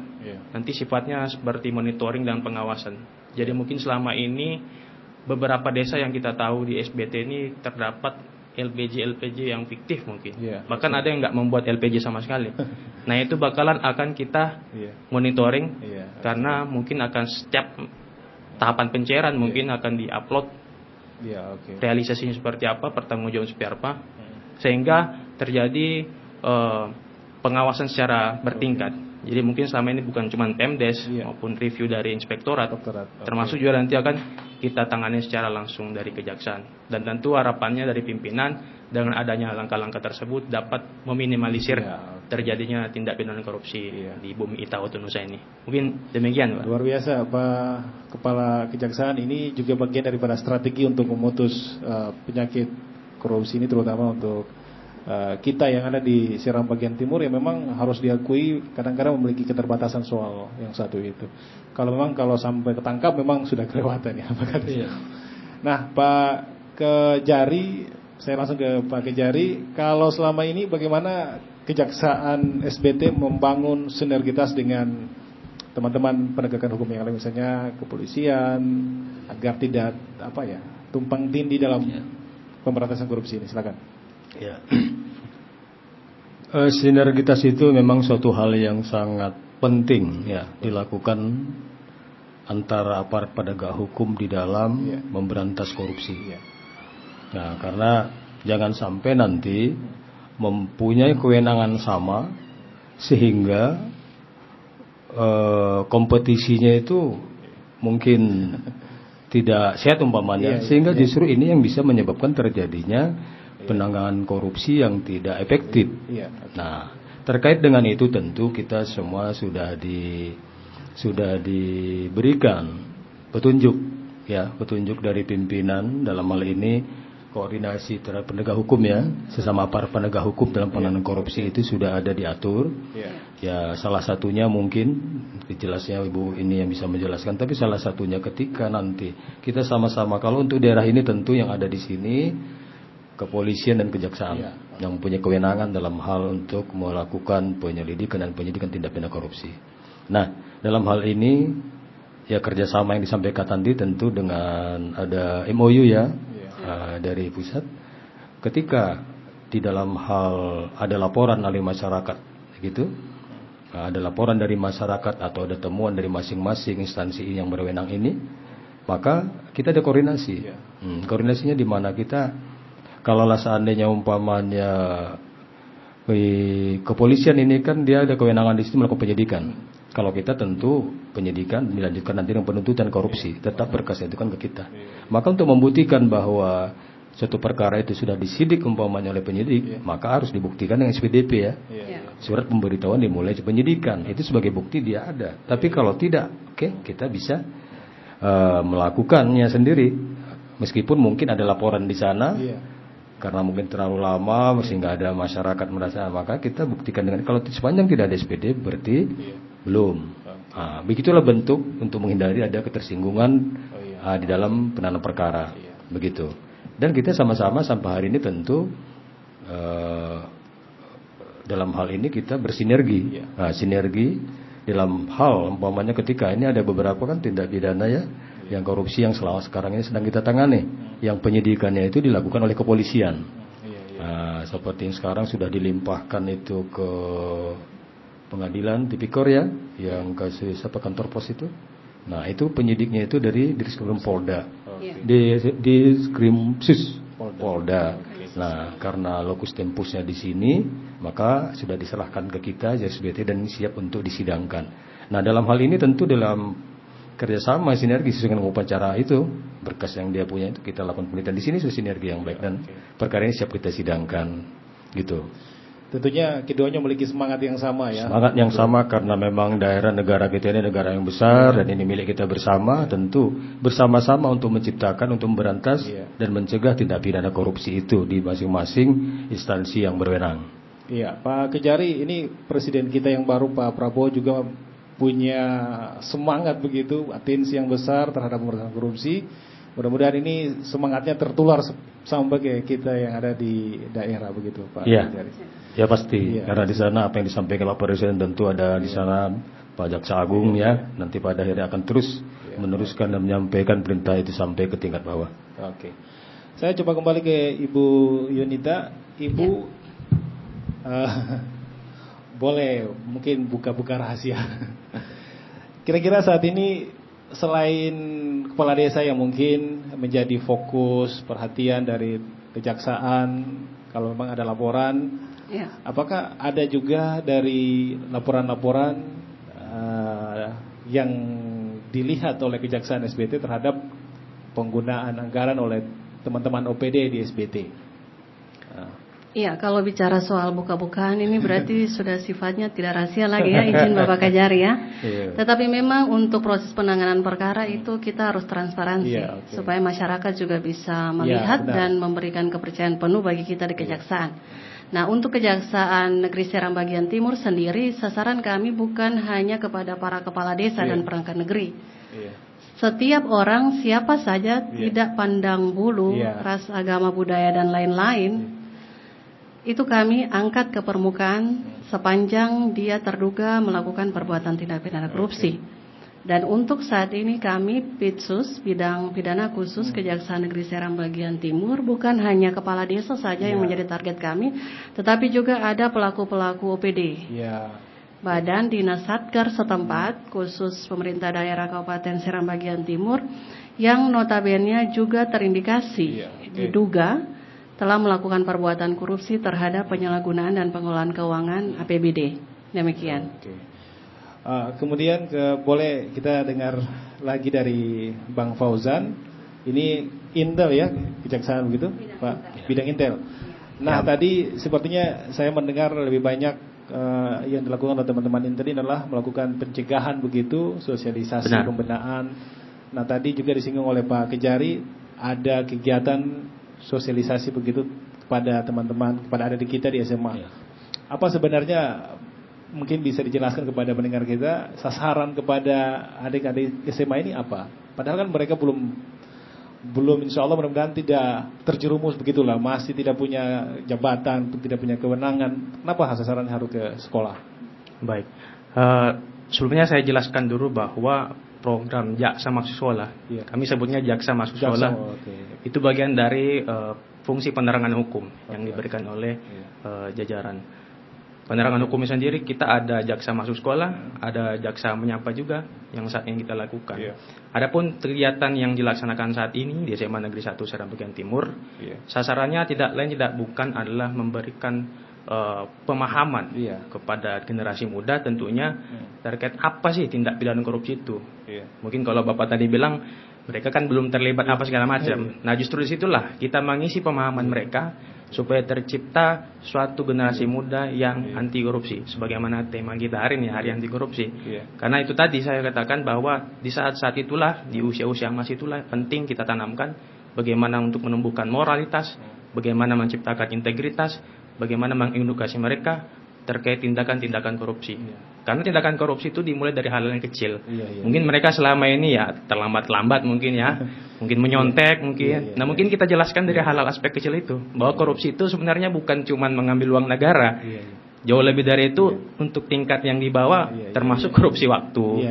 Nanti sifatnya seperti monitoring dan pengawasan. Jadi mungkin selama ini beberapa desa yang kita tahu di SBT ini terdapat LPG yang fiktif mungkin. Bahkan ada yang nggak membuat LPG sama sekali. Nah, itu bakalan akan kita monitoring karena mungkin akan setiap tahapan pencairan mungkin akan diupload realisasinya seperti apa, pertanggungjawaban seperti apa, sehingga terjadi pengawasan secara bertingkat. Jadi mungkin selama ini bukan cuma Pemdes maupun review dari inspektorat, termasuk juga nanti akan kita tangani secara langsung dari kejaksaan. Dan tentu harapannya dari pimpinan dengan adanya langkah-langkah tersebut dapat meminimalisir terjadinya tindak pidana korupsi di bumi kita Nusa ini. Mungkin demikian, Pak. Luar biasa, Pak Kepala Kejaksaan. Ini juga bagian daripada strategi untuk memutus penyakit korupsi ini, terutama untuk kita yang ada di Seram bagian timur yang memang harus diakui kadang-kadang memiliki keterbatasan soal yang satu itu. Kalau sampai ketangkap memang sudah kelewatan ya. Nah, Pak Kejari, saya langsung ke Pak Kejari. Kalau selama ini bagaimana Kejaksaan SBT membangun sinergitas dengan teman-teman penegakan hukum yang lain, misalnya kepolisian, agar tidak tumpang tindih dalam pemberantasan korupsi ini? Silakan. Sinergitas itu memang suatu hal yang sangat penting dilakukan antara aparat penegak hukum di dalam memberantas korupsi. Nah, karena jangan sampai nanti mempunyai kewenangan sama sehingga kompetisinya itu mungkin tidak sehat umpamanya, sehingga justru ini yang bisa menyebabkan terjadinya penanganan korupsi yang tidak efektif. Nah, terkait dengan itu tentu kita semua sudah diberikan petunjuk dari pimpinan dalam hal ini koordinasi terhadap penegak hukum sesama para penegak hukum dalam penanganan korupsi itu sudah ada diatur. Ya, salah satunya mungkin jelasnya Ibu ini yang bisa menjelaskan, tapi salah satunya ketika nanti kita sama-sama, kalau untuk daerah ini tentu yang ada di sini kepolisian dan kejaksaan yang punya kewenangan dalam hal untuk melakukan penyelidikan dan penyidikan tindak pidana korupsi. Nah, dalam hal ini ya kerjasama yang disampaikan tadi tentu dengan ada MOU dari pusat. Ketika di dalam hal ada laporan oleh masyarakat, gitu, ada laporan dari masyarakat atau ada temuan dari masing-masing instansi yang berwenang ini, maka kita ada koordinasi. Koordinasinya di mana kita, kalau seandainya umpamanya kepolisian ini kan dia ada kewenangan di situ melakukan penyidikan. Kalau kita tentu penyidikan dilanjutkan nanti dengan penuntutan korupsi, tetap berkasnya itu kan ke kita. Maka untuk membuktikan bahwa suatu perkara itu sudah disidik umpamanya oleh penyidik, maka harus dibuktikan dengan SPDP surat pemberitahuan dimulai penyidikan. Itu sebagai bukti dia ada. Tapi kalau tidak, kita bisa melakukannya sendiri. Meskipun mungkin ada laporan di sana, karena mungkin terlalu lama sehingga ada masyarakat merasa, maka kita buktikan dengan, kalau sepanjang tidak ada SPD berarti belum. Begitulah bentuk untuk menghindari ada ketersinggungan di dalam penanganan perkara. Begitu. Dan kita sama-sama sampai hari ini tentu dalam hal ini kita bersinergi. Sinergi dalam hal umpamanya ketika ini ada beberapa kan tindak pidana yang korupsi yang sekarang ini sedang kita tangani. Yang penyidikannya itu dilakukan oleh kepolisian. Seperti yang sekarang sudah dilimpahkan itu ke pengadilan Tipikor yang kasus kantor pos itu. Nah, itu penyidiknya itu dari Diskrim Polda. Di Skrimsus Polda. Nah, karena lokus tempusnya di sini, maka sudah diserahkan ke kita JSBT dan siap untuk disidangkan. Nah, dalam hal ini tentu dalam kerjasama sinergi sesuai dengan upacara itu, berkas yang dia punya itu kita lakukan penelitian di sini, sinergi yang baik dan perkara ini siap kita sidangkan, gitu. Tentunya keduanya memiliki semangat yang sama Semangat yang sama karena memang daerah negara kita ini negara yang besar dan ini milik kita bersama, tentu bersama-sama untuk menciptakan, untuk memberantas dan mencegah tindak pidana korupsi itu di masing-masing instansi yang berwenang. Iya, Pak Kejari, ini presiden kita yang baru Pak Prabowo juga punya semangat begitu, atensi yang besar terhadap pemberantasan korupsi. Mudah-mudahan ini semangatnya tertular sampai ke kita yang ada di daerah begitu, Pak. Ya pasti. Karena di sana apa yang disampaikan Pak Presiden tentu ada di sana Pak Jaksa Agung nanti pada akhirnya akan terus meneruskan dan menyampaikan perintah itu sampai ke tingkat bawah. Oke. Saya coba kembali ke Ibu Yunita. Ibu boleh mungkin buka-buka rahasia. Kira-kira saat ini selain kepala desa yang mungkin menjadi fokus perhatian dari kejaksaan, kalau memang ada laporan, apakah ada juga dari laporan-laporan yang dilihat oleh kejaksaan SBT terhadap penggunaan anggaran oleh teman-teman OPD di SBT? Iya, kalau bicara soal buka-bukaan ini berarti sudah sifatnya tidak rahasia lagi izin Bapak Kejari Tetapi memang untuk proses penanganan perkara itu kita harus transparansi supaya masyarakat juga bisa melihat dan memberikan kepercayaan penuh bagi kita di kejaksaan. Nah, untuk Kejaksaan Negeri Seram Bagian Timur sendiri, sasaran kami bukan hanya kepada para kepala desa dan perangkat negeri. Setiap orang, siapa saja, tidak pandang bulu, ras, agama, budaya, dan lain-lain, itu kami angkat ke permukaan sepanjang dia terduga melakukan perbuatan tindak pidana korupsi. Dan untuk saat ini kami Pitsus, bidang pidana khusus Kejaksaan Negeri Seram Bagian Timur, bukan hanya kepala desa saja yang menjadi target kami, tetapi juga ada pelaku-pelaku OPD. Badan Dinas Satker setempat, khusus pemerintah daerah Kabupaten Seram Bagian Timur, yang notabene juga terindikasi diduga telah melakukan perbuatan korupsi terhadap penyalahgunaan dan pengelolaan keuangan APBD. Demikian. Kemudian boleh kita dengar lagi dari Bang Fauzan. Ini Intel ya, kejaksaan begitu, Pak? Bidang Intel. Nah, tadi sepertinya saya mendengar lebih banyak yang dilakukan oleh teman-teman Intel ini adalah melakukan pencegahan begitu, sosialisasi, pembinaan. Nah, tadi juga disinggung oleh Pak Kejari, ada kegiatan sosialisasi begitu kepada teman-teman, kepada adik kita di SMA. Apa sebenarnya mungkin bisa dijelaskan kepada pendengar kita, sasaran kepada adik-adik SMA ini apa? Padahal kan mereka belum insya Allah mudah-mudahan tidak terjerumus begitulah, masih tidak punya jabatan, tidak punya kewenangan. Kenapa sasaran harus ke sekolah? Baik, sebelumnya saya jelaskan dulu bahwa program Jaksa Masuk Sekolah, kami sebutnya Jaksa Masuk Sekolah, itu bagian dari fungsi penerangan hukum yang diberikan oleh jajaran. Penerangan hukum sendiri kita ada jaksa masuk sekolah, ada jaksa menyapa juga yang saat ini kita lakukan. Adapun kegiatan yang dilaksanakan saat ini di SMA Negeri 1 Seram Bagian Timur, sasarannya tidak lain tidak bukan adalah memberikan pemahaman kepada generasi muda tentunya terkait apa sih tindak pidana korupsi itu. Mungkin kalau Bapak tadi bilang mereka kan belum terlibat apa segala macam. Nah, justru disitulah kita mengisi pemahaman mereka supaya tercipta suatu generasi muda yang anti korupsi, sebagaimana tema kita hari ini, Hari Anti Korupsi. Karena itu tadi saya katakan bahwa di saat-saat itulah, di usia-usia emas itulah penting kita tanamkan bagaimana untuk menumbuhkan moralitas, bagaimana menciptakan integritas, bagaimana mengedukasi mereka terkait tindakan-tindakan korupsi. Karena tindakan korupsi itu dimulai dari hal yang kecil. Mungkin mereka selama ini ya terlambat-lambat mungkin ya, mungkin menyontek mungkin. Nah, mungkin kita jelaskan dari hal-hal aspek kecil itu, bahwa korupsi itu sebenarnya bukan cuma mengambil uang negara. Jauh lebih dari itu untuk tingkat yang di bawah, termasuk korupsi waktu,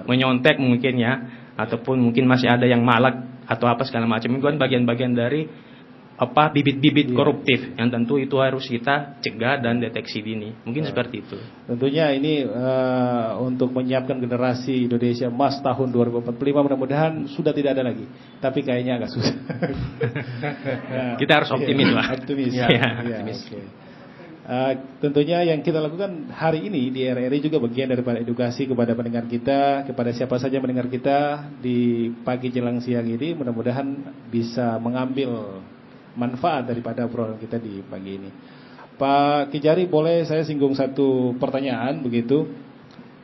menyontek mungkin ya, ataupun mungkin masih ada yang malak atau apa segala macam. Itu kan bagian-bagian dari bibit-bibit koruptif yang tentu itu harus kita cegah dan deteksi dini. Mungkin seperti itu. Tentunya ini untuk menyiapkan generasi Indonesia emas tahun 2045 mudah-mudahan sudah tidak ada lagi. Tapi kayaknya agak susah. Kita harus optimis lah. Optimis. Tentunya yang kita lakukan hari ini di RRI juga bagian daripada edukasi kepada pendengar kita, kepada siapa saja mendengar kita di pagi jelang siang ini, mudah-mudahan bisa mengambil manfaat daripada program kita di pagi ini. Pak Kejari, boleh saya singgung satu pertanyaan begitu?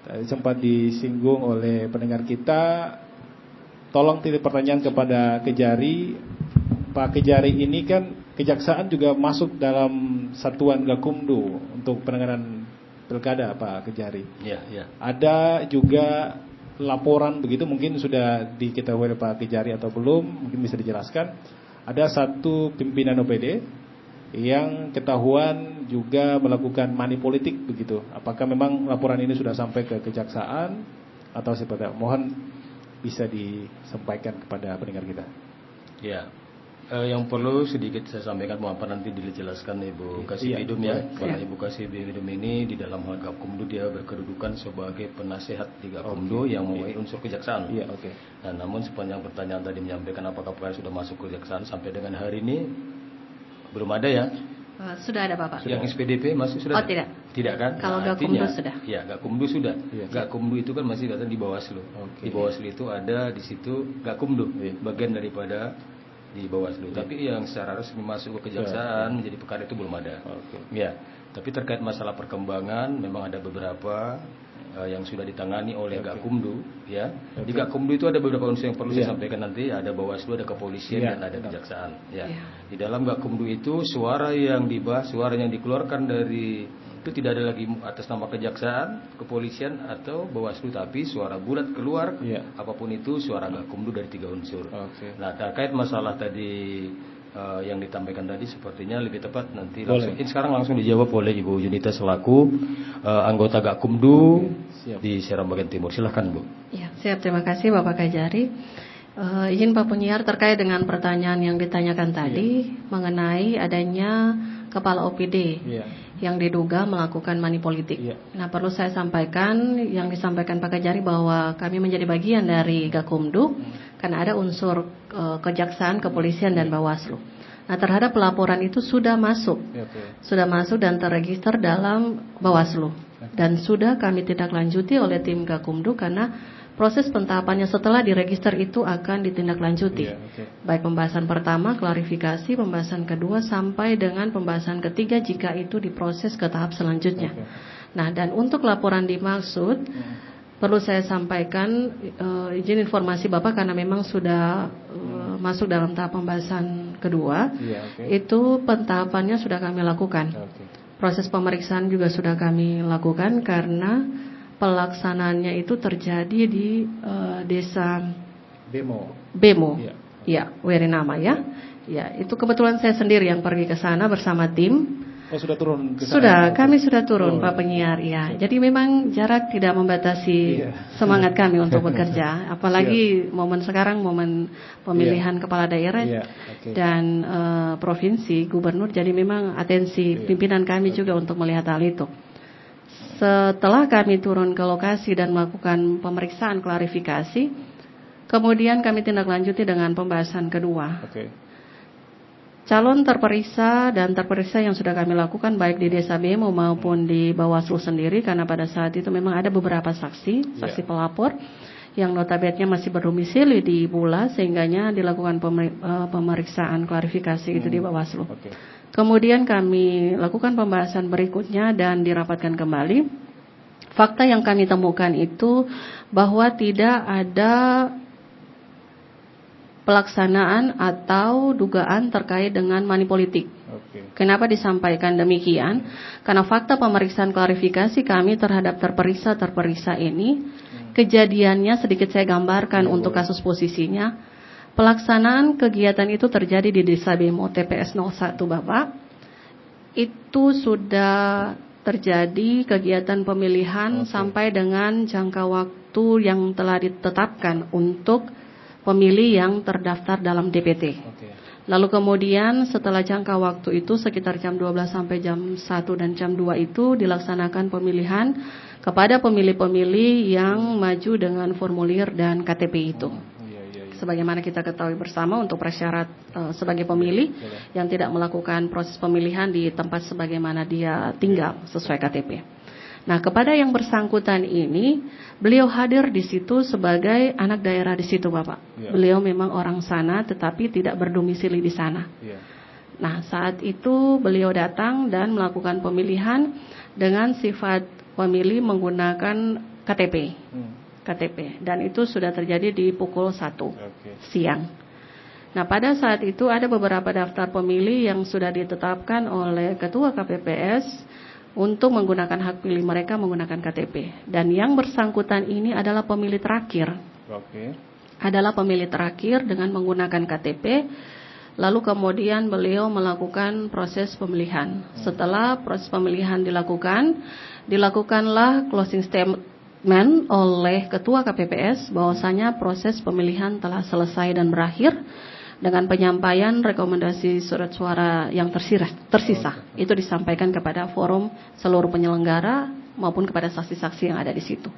Tadi sempat disinggung oleh pendengar kita. Tolong titip pertanyaan kepada Kejari. Pak Kejari ini kan kejaksaan juga masuk dalam satuan Gakumdu untuk penanganan pilkada, Pak Kejari. Ada juga laporan begitu, mungkin sudah diketahui oleh Pak Kejari atau belum, mungkin bisa dijelaskan. Ada satu pimpinan OPD yang ketahuan juga melakukan money politik begitu. Apakah memang laporan ini sudah sampai ke kejaksaan atau seperti apa? Mohon bisa disampaikan kepada pendengar kita. Yang perlu sedikit saya sampaikan, mohon nanti dijelaskan Ibu Kasih Bidum ya. Karena Ibu Kasih Bidum ini di dalam hal Gakumdu dia berkedudukan sebagai penasehat di Gakumdu yang mempunyai unsur kejaksaan. Nah, namun sepanjang pertanyaan tadi menyampaikan apakah perkara sudah masuk kejaksaan sampai dengan hari ini belum ada ya. Sudah ada Bapak. Yang SPDP masih sudah? Oh tidak. Tidak kan? Kalau Gakumdu sudah. Ya, Gakumdu sudah. Gakumdu itu kan masih datang di Bawaslu. Di Bawaslu itu ada di situ Gakumdu, bagian daripada di Bawaslu. Tapi yang secara resmi masuk ke kejaksaan menjadi perkara itu belum ada. Tapi terkait masalah perkembangan memang ada beberapa yang sudah ditangani oleh Gakumdu ya. Di Gakumdu itu ada beberapa unsur yang perlu saya sampaikan nanti, ada Bawaslu, ada kepolisian dan ada kejaksaan ya. Di dalam Gakumdu itu suara yang dibahas, suara yang dikeluarkan dari itu tidak ada lagi atas nama kejaksaan, kepolisian atau Bawaslu, tapi suara bulat keluar apapun itu suara Gakumdu dari 3 unsur. Nah, terkait masalah tadi yang ditampaikan tadi sepertinya lebih tepat nanti langsung sekarang langsung dijawab oleh Ibu Yunita selaku anggota Gakumdu di Seram Bagian Timur. Silahkan Bu. Ya, siap, terima kasih Bapak Kajari. Izin Pak Penyiar terkait dengan pertanyaan yang ditanyakan tadi mengenai adanya kepala OPD yang diduga melakukan money politik. Nah, perlu saya sampaikan yang disampaikan Pak Kajari bahwa kami menjadi bagian dari Gakumdu karena ada unsur kejaksaan, kepolisian dan Bawaslu. Nah, terhadap pelaporan itu sudah masuk dan terregister dalam Bawaslu. dan sudah kami tindak lanjuti oleh tim Gakumdu karena proses pentahapannya setelah diregister itu akan ditindaklanjuti. Baik pembahasan pertama, klarifikasi, pembahasan kedua sampai dengan pembahasan ketiga jika itu diproses ke tahap selanjutnya. Nah, dan untuk laporan dimaksud perlu saya sampaikan izin informasi Bapak karena memang sudah masuk dalam tahap pembahasan kedua. Itu pentahapannya sudah kami lakukan. Proses pemeriksaan juga sudah kami lakukan karena pelaksanaannya itu terjadi di desa Bemo. Ya, Werinama ya. Ya, itu kebetulan saya sendiri yang pergi ke sana bersama tim. Oh, sudah turun ke sana? Sudah, kami sudah turun Pak penyiar ya. Jadi memang jarak tidak membatasi semangat kami untuk bekerja. Apalagi momen sekarang momen pemilihan kepala daerah dan provinsi, gubernur. Jadi memang atensi pimpinan kami juga untuk melihat hal itu. Setelah kami turun ke lokasi dan melakukan pemeriksaan klarifikasi, kemudian kami tindak lanjuti dengan pembahasan kedua. Calon terperiksa dan terperiksa yang sudah kami lakukan baik di Desa Bemo maupun di Bawaslu sendiri, karena pada saat itu memang ada beberapa saksi pelapor yang notabene masih berdomisili di Bula, sehingganya dilakukan pemeriksaan klarifikasi itu di Bawaslu. Kemudian kami lakukan pembahasan berikutnya dan dirapatkan kembali. Fakta yang kami temukan itu bahwa tidak ada pelaksanaan atau dugaan terkait dengan money politik. Kenapa disampaikan demikian? Karena fakta pemeriksaan klarifikasi kami terhadap terperiksa ini, kejadiannya sedikit saya gambarkan untuk kasus posisinya. Pelaksanaan kegiatan itu terjadi di Desa Bemo TPS 01 Bapak. Itu sudah terjadi kegiatan pemilihan sampai dengan jangka waktu yang telah ditetapkan untuk pemilih yang terdaftar dalam DPT. Lalu kemudian setelah jangka waktu itu sekitar jam 12 sampai jam 1 dan jam 2 itu dilaksanakan pemilihan kepada pemilih-pemilih yang maju dengan formulir dan KTP itu. Sebagaimana kita ketahui bersama untuk prasyarat sebagai pemilih yang tidak melakukan proses pemilihan di tempat sebagaimana dia tinggal sesuai KTP. Nah, kepada yang bersangkutan ini, beliau hadir di situ sebagai anak daerah di situ, Bapak. Beliau memang orang sana, tetapi tidak berdomisili di sana. Nah, saat itu beliau datang dan melakukan pemilihan dengan sifat pemilih menggunakan KTP. Dan itu sudah terjadi di pukul 1 siang. Nah, pada saat itu ada beberapa daftar pemilih yang sudah ditetapkan oleh Ketua KPPS untuk menggunakan hak pilih mereka menggunakan KTP. Dan yang bersangkutan ini adalah pemilih terakhir. Adalah pemilih terakhir dengan menggunakan KTP. Lalu kemudian beliau melakukan proses pemilihan. Setelah proses pemilihan dilakukanlah closing statement oleh Ketua KPPS bahwasanya proses pemilihan telah selesai dan berakhir dengan penyampaian rekomendasi surat suara yang tersisa. Itu disampaikan kepada forum seluruh penyelenggara maupun kepada saksi-saksi yang ada di situ.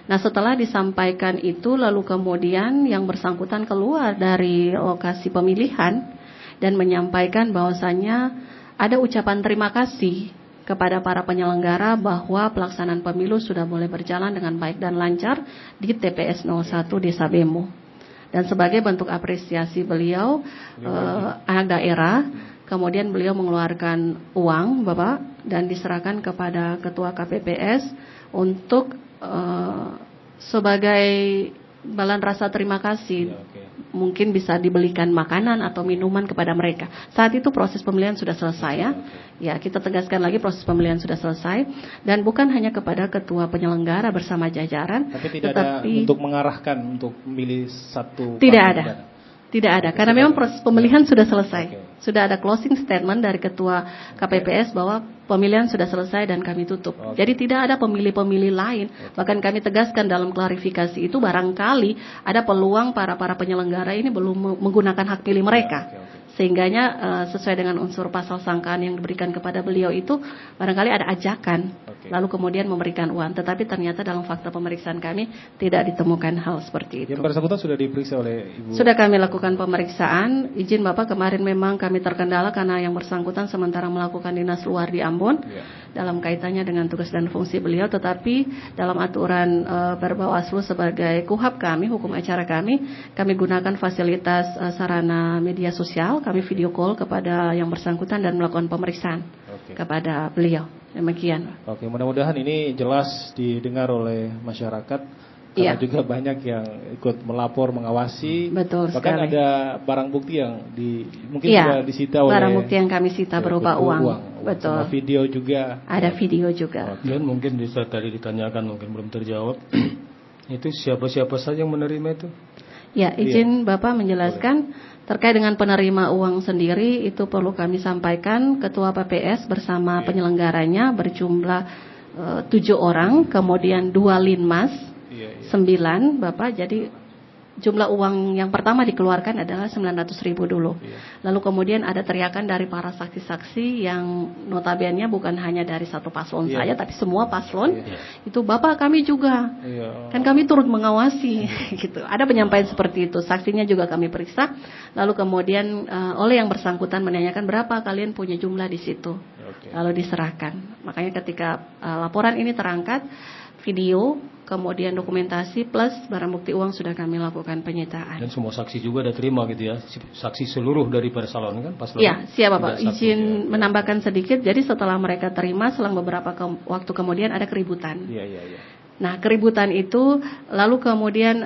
Nah, setelah disampaikan itu lalu kemudian yang bersangkutan keluar dari lokasi pemilihan dan menyampaikan bahwasanya ada ucapan terima kasih kepada para penyelenggara bahwa pelaksanaan pemilu sudah boleh berjalan dengan baik dan lancar di TPS 01 Desa Bemo. Dan sebagai bentuk apresiasi beliau anak daerah, kemudian beliau mengeluarkan uang Bapak dan diserahkan kepada Ketua KPPS untuk sebagai balan rasa terima kasih. Mungkin bisa dibelikan makanan atau minuman kepada mereka. Saat itu proses pemilihan sudah selesai ya. Ya, kita tegaskan lagi proses pemilihan sudah selesai dan bukan hanya kepada ketua penyelenggara bersama jajaran, tidak ada untuk mengarahkan untuk memilih satu. Tidak ada, karena memang proses pemilihan sudah selesai. Sudah ada closing statement dari Ketua KPPS bahwa pemilihan sudah selesai dan kami tutup. Jadi tidak ada pemilih-pemilih lain. Bahkan kami tegaskan dalam klarifikasi itu barangkali ada peluang para penyelenggara ini belum menggunakan hak pilih mereka. Sehingganya sesuai dengan unsur pasal sangkaan yang diberikan kepada beliau itu barangkali ada ajakan lalu kemudian memberikan uang. Tetapi ternyata dalam fakta pemeriksaan kami tidak ditemukan hal seperti itu. Yang bersangkutan sudah diperiksa oleh Ibu? Sudah kami lakukan pemeriksaan. Izin Bapak, kemarin memang kami terkendala karena yang bersangkutan sementara melakukan dinas luar di Ambon dalam kaitannya dengan tugas dan fungsi beliau. Tetapi dalam aturan Perbawaslu sebagai KUHAP kami, hukum acara kami gunakan fasilitas sarana media sosial. Kami video call kepada yang bersangkutan dan melakukan pemeriksaan kepada beliau. Demikian. Oke, mudah-mudahan ini jelas didengar oleh masyarakat. Karena juga banyak yang ikut melapor, mengawasi. Betul Bahkan sekali. ada barang bukti yang mungkin sudah disita oleh. Barang bukti yang kami sita berupa uang. Betul. Sama video juga. Ada video juga. Dan mungkin bisa tadi ditanyakan, mungkin belum terjawab. Itu siapa-siapa saja yang menerima itu? Ya, izin Bapak menjelaskan terkait dengan penerima uang sendiri itu perlu kami sampaikan. Ketua PPS bersama penyelenggaranya berjumlah 7 orang, kemudian 2 linmas, 9 Bapak. Jadi jumlah uang yang pertama dikeluarkan adalah 900.000 dulu. Lalu kemudian ada teriakan dari para saksi-saksi yang notabene bukan hanya dari satu paslon saja, tapi semua paslon. Itu Bapak kami juga. Kan kami turut mengawasi gitu. Ada penyampaian seperti itu. Saksinya juga kami periksa. Lalu kemudian oleh yang bersangkutan menanyakan berapa kalian punya jumlah di situ. Lalu diserahkan. Makanya ketika laporan ini terangkat, video, kemudian dokumentasi plus barang bukti uang sudah kami lakukan penyitaan. Dan semua saksi juga ada terima gitu ya, saksi seluruh daripada salon kan paslon. Iya, siap Bapak. Izin menambahkan sedikit. Jadi setelah mereka terima, selang beberapa waktu kemudian ada keributan. Nah, keributan itu lalu kemudian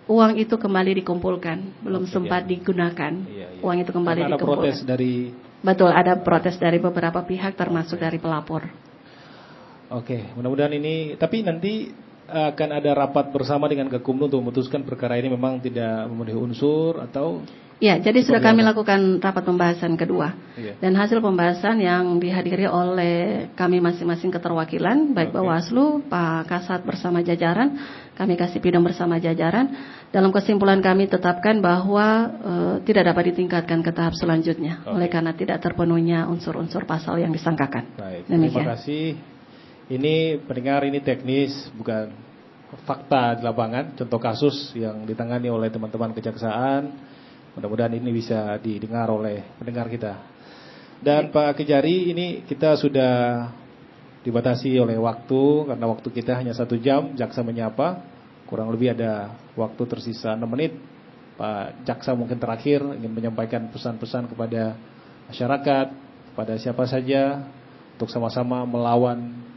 uang itu kembali dikumpulkan, belum sempat digunakan. Uang itu kembali Karena dikumpulkan. ada protes dari. Betul, ada protes dari beberapa pihak termasuk dari pelapor. Oke, mudah-mudahan ini. Tapi nanti akan ada rapat bersama dengan Gakumdu untuk memutuskan perkara ini memang tidak memenuhi unsur atau? Ya, jadi sudah kami lakukan rapat pembahasan kedua. Dan hasil pembahasan yang dihadiri oleh kami masing-masing keterwakilan, baik Bawaslu, Pak Kasat bersama jajaran, kami kasih pidum bersama jajaran. Dalam kesimpulan kami tetapkan bahwa tidak dapat ditingkatkan ke tahap selanjutnya, oleh karena tidak terpenuhnya unsur-unsur pasal yang disangkakan. Baik, demikian. terima kasih. Ini pendengar, ini teknis, bukan fakta di lapangan, contoh kasus yang ditangani oleh teman-teman kejaksaan. Mudah-mudahan ini bisa didengar oleh pendengar kita. Dan Pak Kejari, ini kita sudah dibatasi oleh waktu, karena waktu kita hanya 1 jam, jaksa menyapa. Kurang lebih ada waktu tersisa 6 menit. Pak Jaksa mungkin terakhir ingin menyampaikan pesan-pesan kepada masyarakat, kepada siapa saja, untuk sama-sama melawan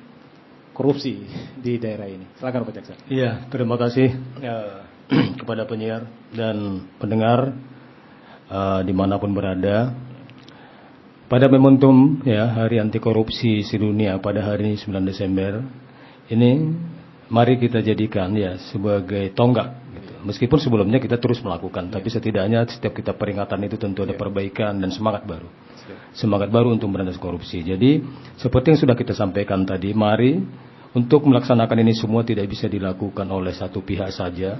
korupsi di daerah ini. Silakan Pak Jaksa. Iya, terima kasih kepada penyiar dan pendengar dimanapun berada. Pada momentum Hari Anti Korupsi Sedunia pada hari ini 9 Desember ini, mari kita jadikan sebagai tonggak. Gitu. Meskipun sebelumnya kita terus melakukan, tapi setidaknya setiap kita peringatan itu tentu ada perbaikan dan semangat baru. Semangat baru untuk memberantas korupsi. Jadi seperti yang sudah kita sampaikan tadi, mari untuk melaksanakan ini semua tidak bisa dilakukan oleh satu pihak saja,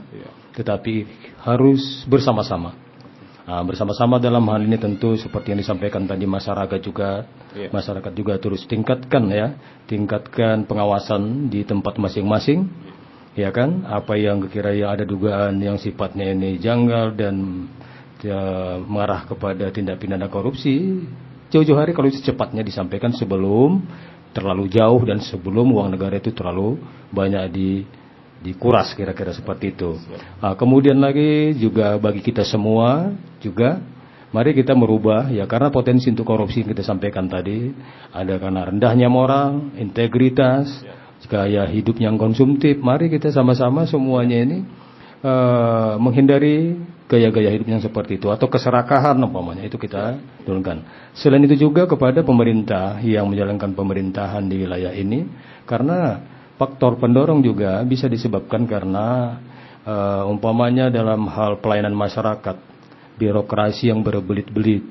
tetapi harus bersama-sama. Bersama-sama dalam hal ini tentu seperti yang disampaikan tadi masyarakat juga terus tingkatkan pengawasan di tempat masing-masing, ya kan? Apa yang kira-kira ada dugaan yang sifatnya ini janggal dan mengarah kepada tindak pidana korupsi, jauh-jauh hari kalau secepatnya disampaikan sebelum terlalu jauh dan sebelum uang negara itu terlalu banyak dikuras, kira-kira seperti itu. Kemudian lagi juga bagi kita semua juga, mari kita merubah karena potensi untuk korupsi yang kita sampaikan tadi ada karena rendahnya moral, integritas, gaya hidup yang konsumtif. Mari kita sama-sama semuanya ini menghindari gaya-gaya hidup yang seperti itu atau keserakahan umpamanya, itu kita turunkan. Selain itu juga kepada pemerintah yang menjalankan pemerintahan di wilayah ini, karena faktor pendorong juga bisa disebabkan karena umpamanya dalam hal pelayanan masyarakat, birokrasi yang berbelit-belit.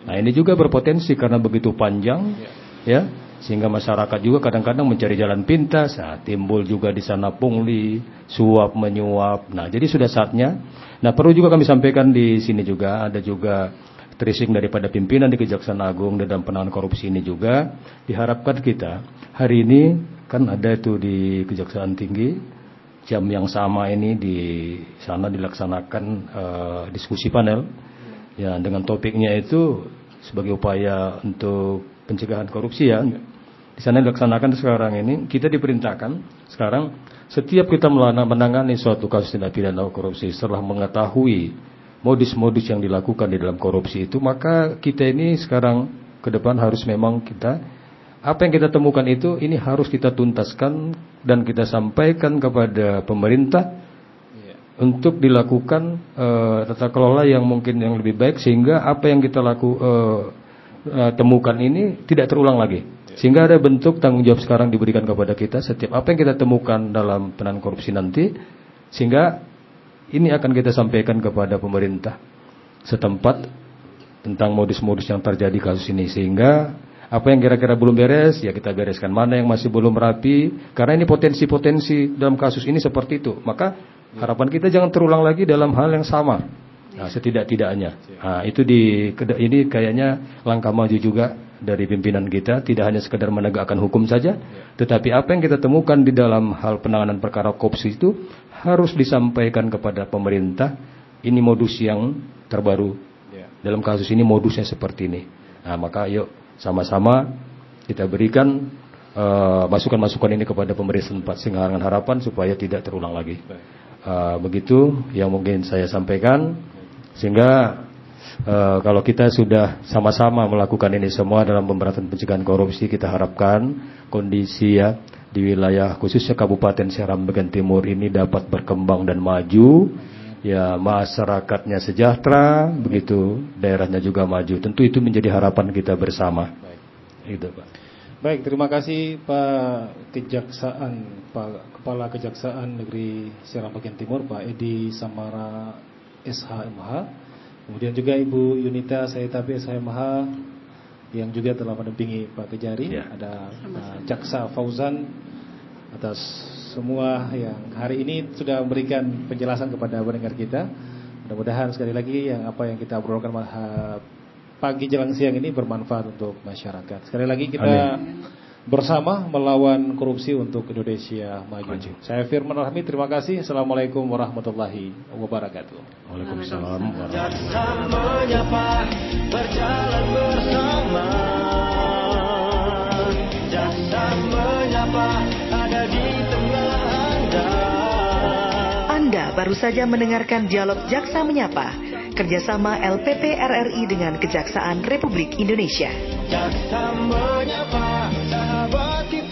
Nah, ini juga berpotensi karena begitu panjang sehingga masyarakat juga kadang-kadang mencari jalan pintas. Timbul juga di sana pungli, suap menyuap. Nah, jadi sudah saatnya. Nah, perlu juga kami sampaikan di sini juga ada juga tracing daripada pimpinan di Kejaksaan Agung dan penanganan korupsi ini juga diharapkan kita hari ini kan ada itu di Kejaksaan Tinggi jam yang sama ini di sana dilaksanakan diskusi panel ya dengan topiknya itu sebagai upaya untuk pencegahan korupsi ya. Di sana dilaksanakan sekarang ini kita diperintahkan sekarang setiap kita menangani suatu kasus tindak pidana korupsi setelah mengetahui modus-modus yang dilakukan di dalam korupsi itu, maka kita ini sekarang ke depan harus memang kita apa yang kita temukan itu ini harus kita tuntaskan dan kita sampaikan kepada pemerintah untuk dilakukan tata kelola yang mungkin yang lebih baik sehingga apa yang kita temukan ini tidak terulang lagi. Sehingga ada bentuk tanggung jawab sekarang diberikan kepada kita setiap apa yang kita temukan dalam penanganan korupsi nanti, sehingga ini akan kita sampaikan kepada pemerintah setempat tentang modus-modus yang terjadi kasus ini, sehingga apa yang kira-kira belum beres ya kita bereskan, mana yang masih belum rapi, karena ini potensi-potensi dalam kasus ini seperti itu. Maka harapan kita jangan terulang lagi dalam hal yang sama. Nah, setidak-tidaknya. Nah, itu ini kayaknya langkah maju juga dari pimpinan kita, tidak hanya sekedar menegakkan hukum saja, tetapi apa yang kita temukan di dalam hal penanganan perkara korupsi itu harus disampaikan kepada pemerintah. Ini modus yang terbaru. Dalam kasus ini modusnya seperti ini. Nah, maka yuk sama-sama kita berikan masukan-masukan ini kepada pemerintah tempat sehingga dengan harapan supaya tidak terulang lagi. Begitu yang mungkin saya sampaikan, sehingga kalau kita sudah sama-sama melakukan ini semua dalam pemberantasan pencegahan korupsi, kita harapkan kondisi ya di wilayah khususnya Kabupaten Seram bagian Timur ini dapat berkembang dan maju, ya masyarakatnya sejahtera, begitu daerahnya juga maju. Tentu itu menjadi harapan kita bersama. Itu, Pak. Baik, terima kasih Pak Kepala Kejaksaan Negeri Seram bagian Timur, Pak Edi Samara SHMH. Kemudian juga Ibu Yunita Saitapi SHMH yang juga telah mendampingi Pak Kejari. Ada Jaksa Fauzan atas semua yang hari ini sudah memberikan penjelasan kepada pendengar kita. Mudah-mudahan sekali lagi yang apa yang kita obrolkan pagi jelang siang ini bermanfaat untuk masyarakat. Sekali lagi kita bersama melawan korupsi untuk Indonesia maju. Saya Firman Rahmi, terima kasih. Assalamualaikum warahmatullahi wabarakatuh. Waalaikumsalam warahmatullahi Jaksa menyapa, berjalan bersama. Jaksa menyapa, ada di tengah Anda. Anda baru saja mendengarkan dialog Jaksa Menyapa, kerjasama LPP RRI dengan Kejaksaan Republik Indonesia. Jaksa menyapa, sahabat kita.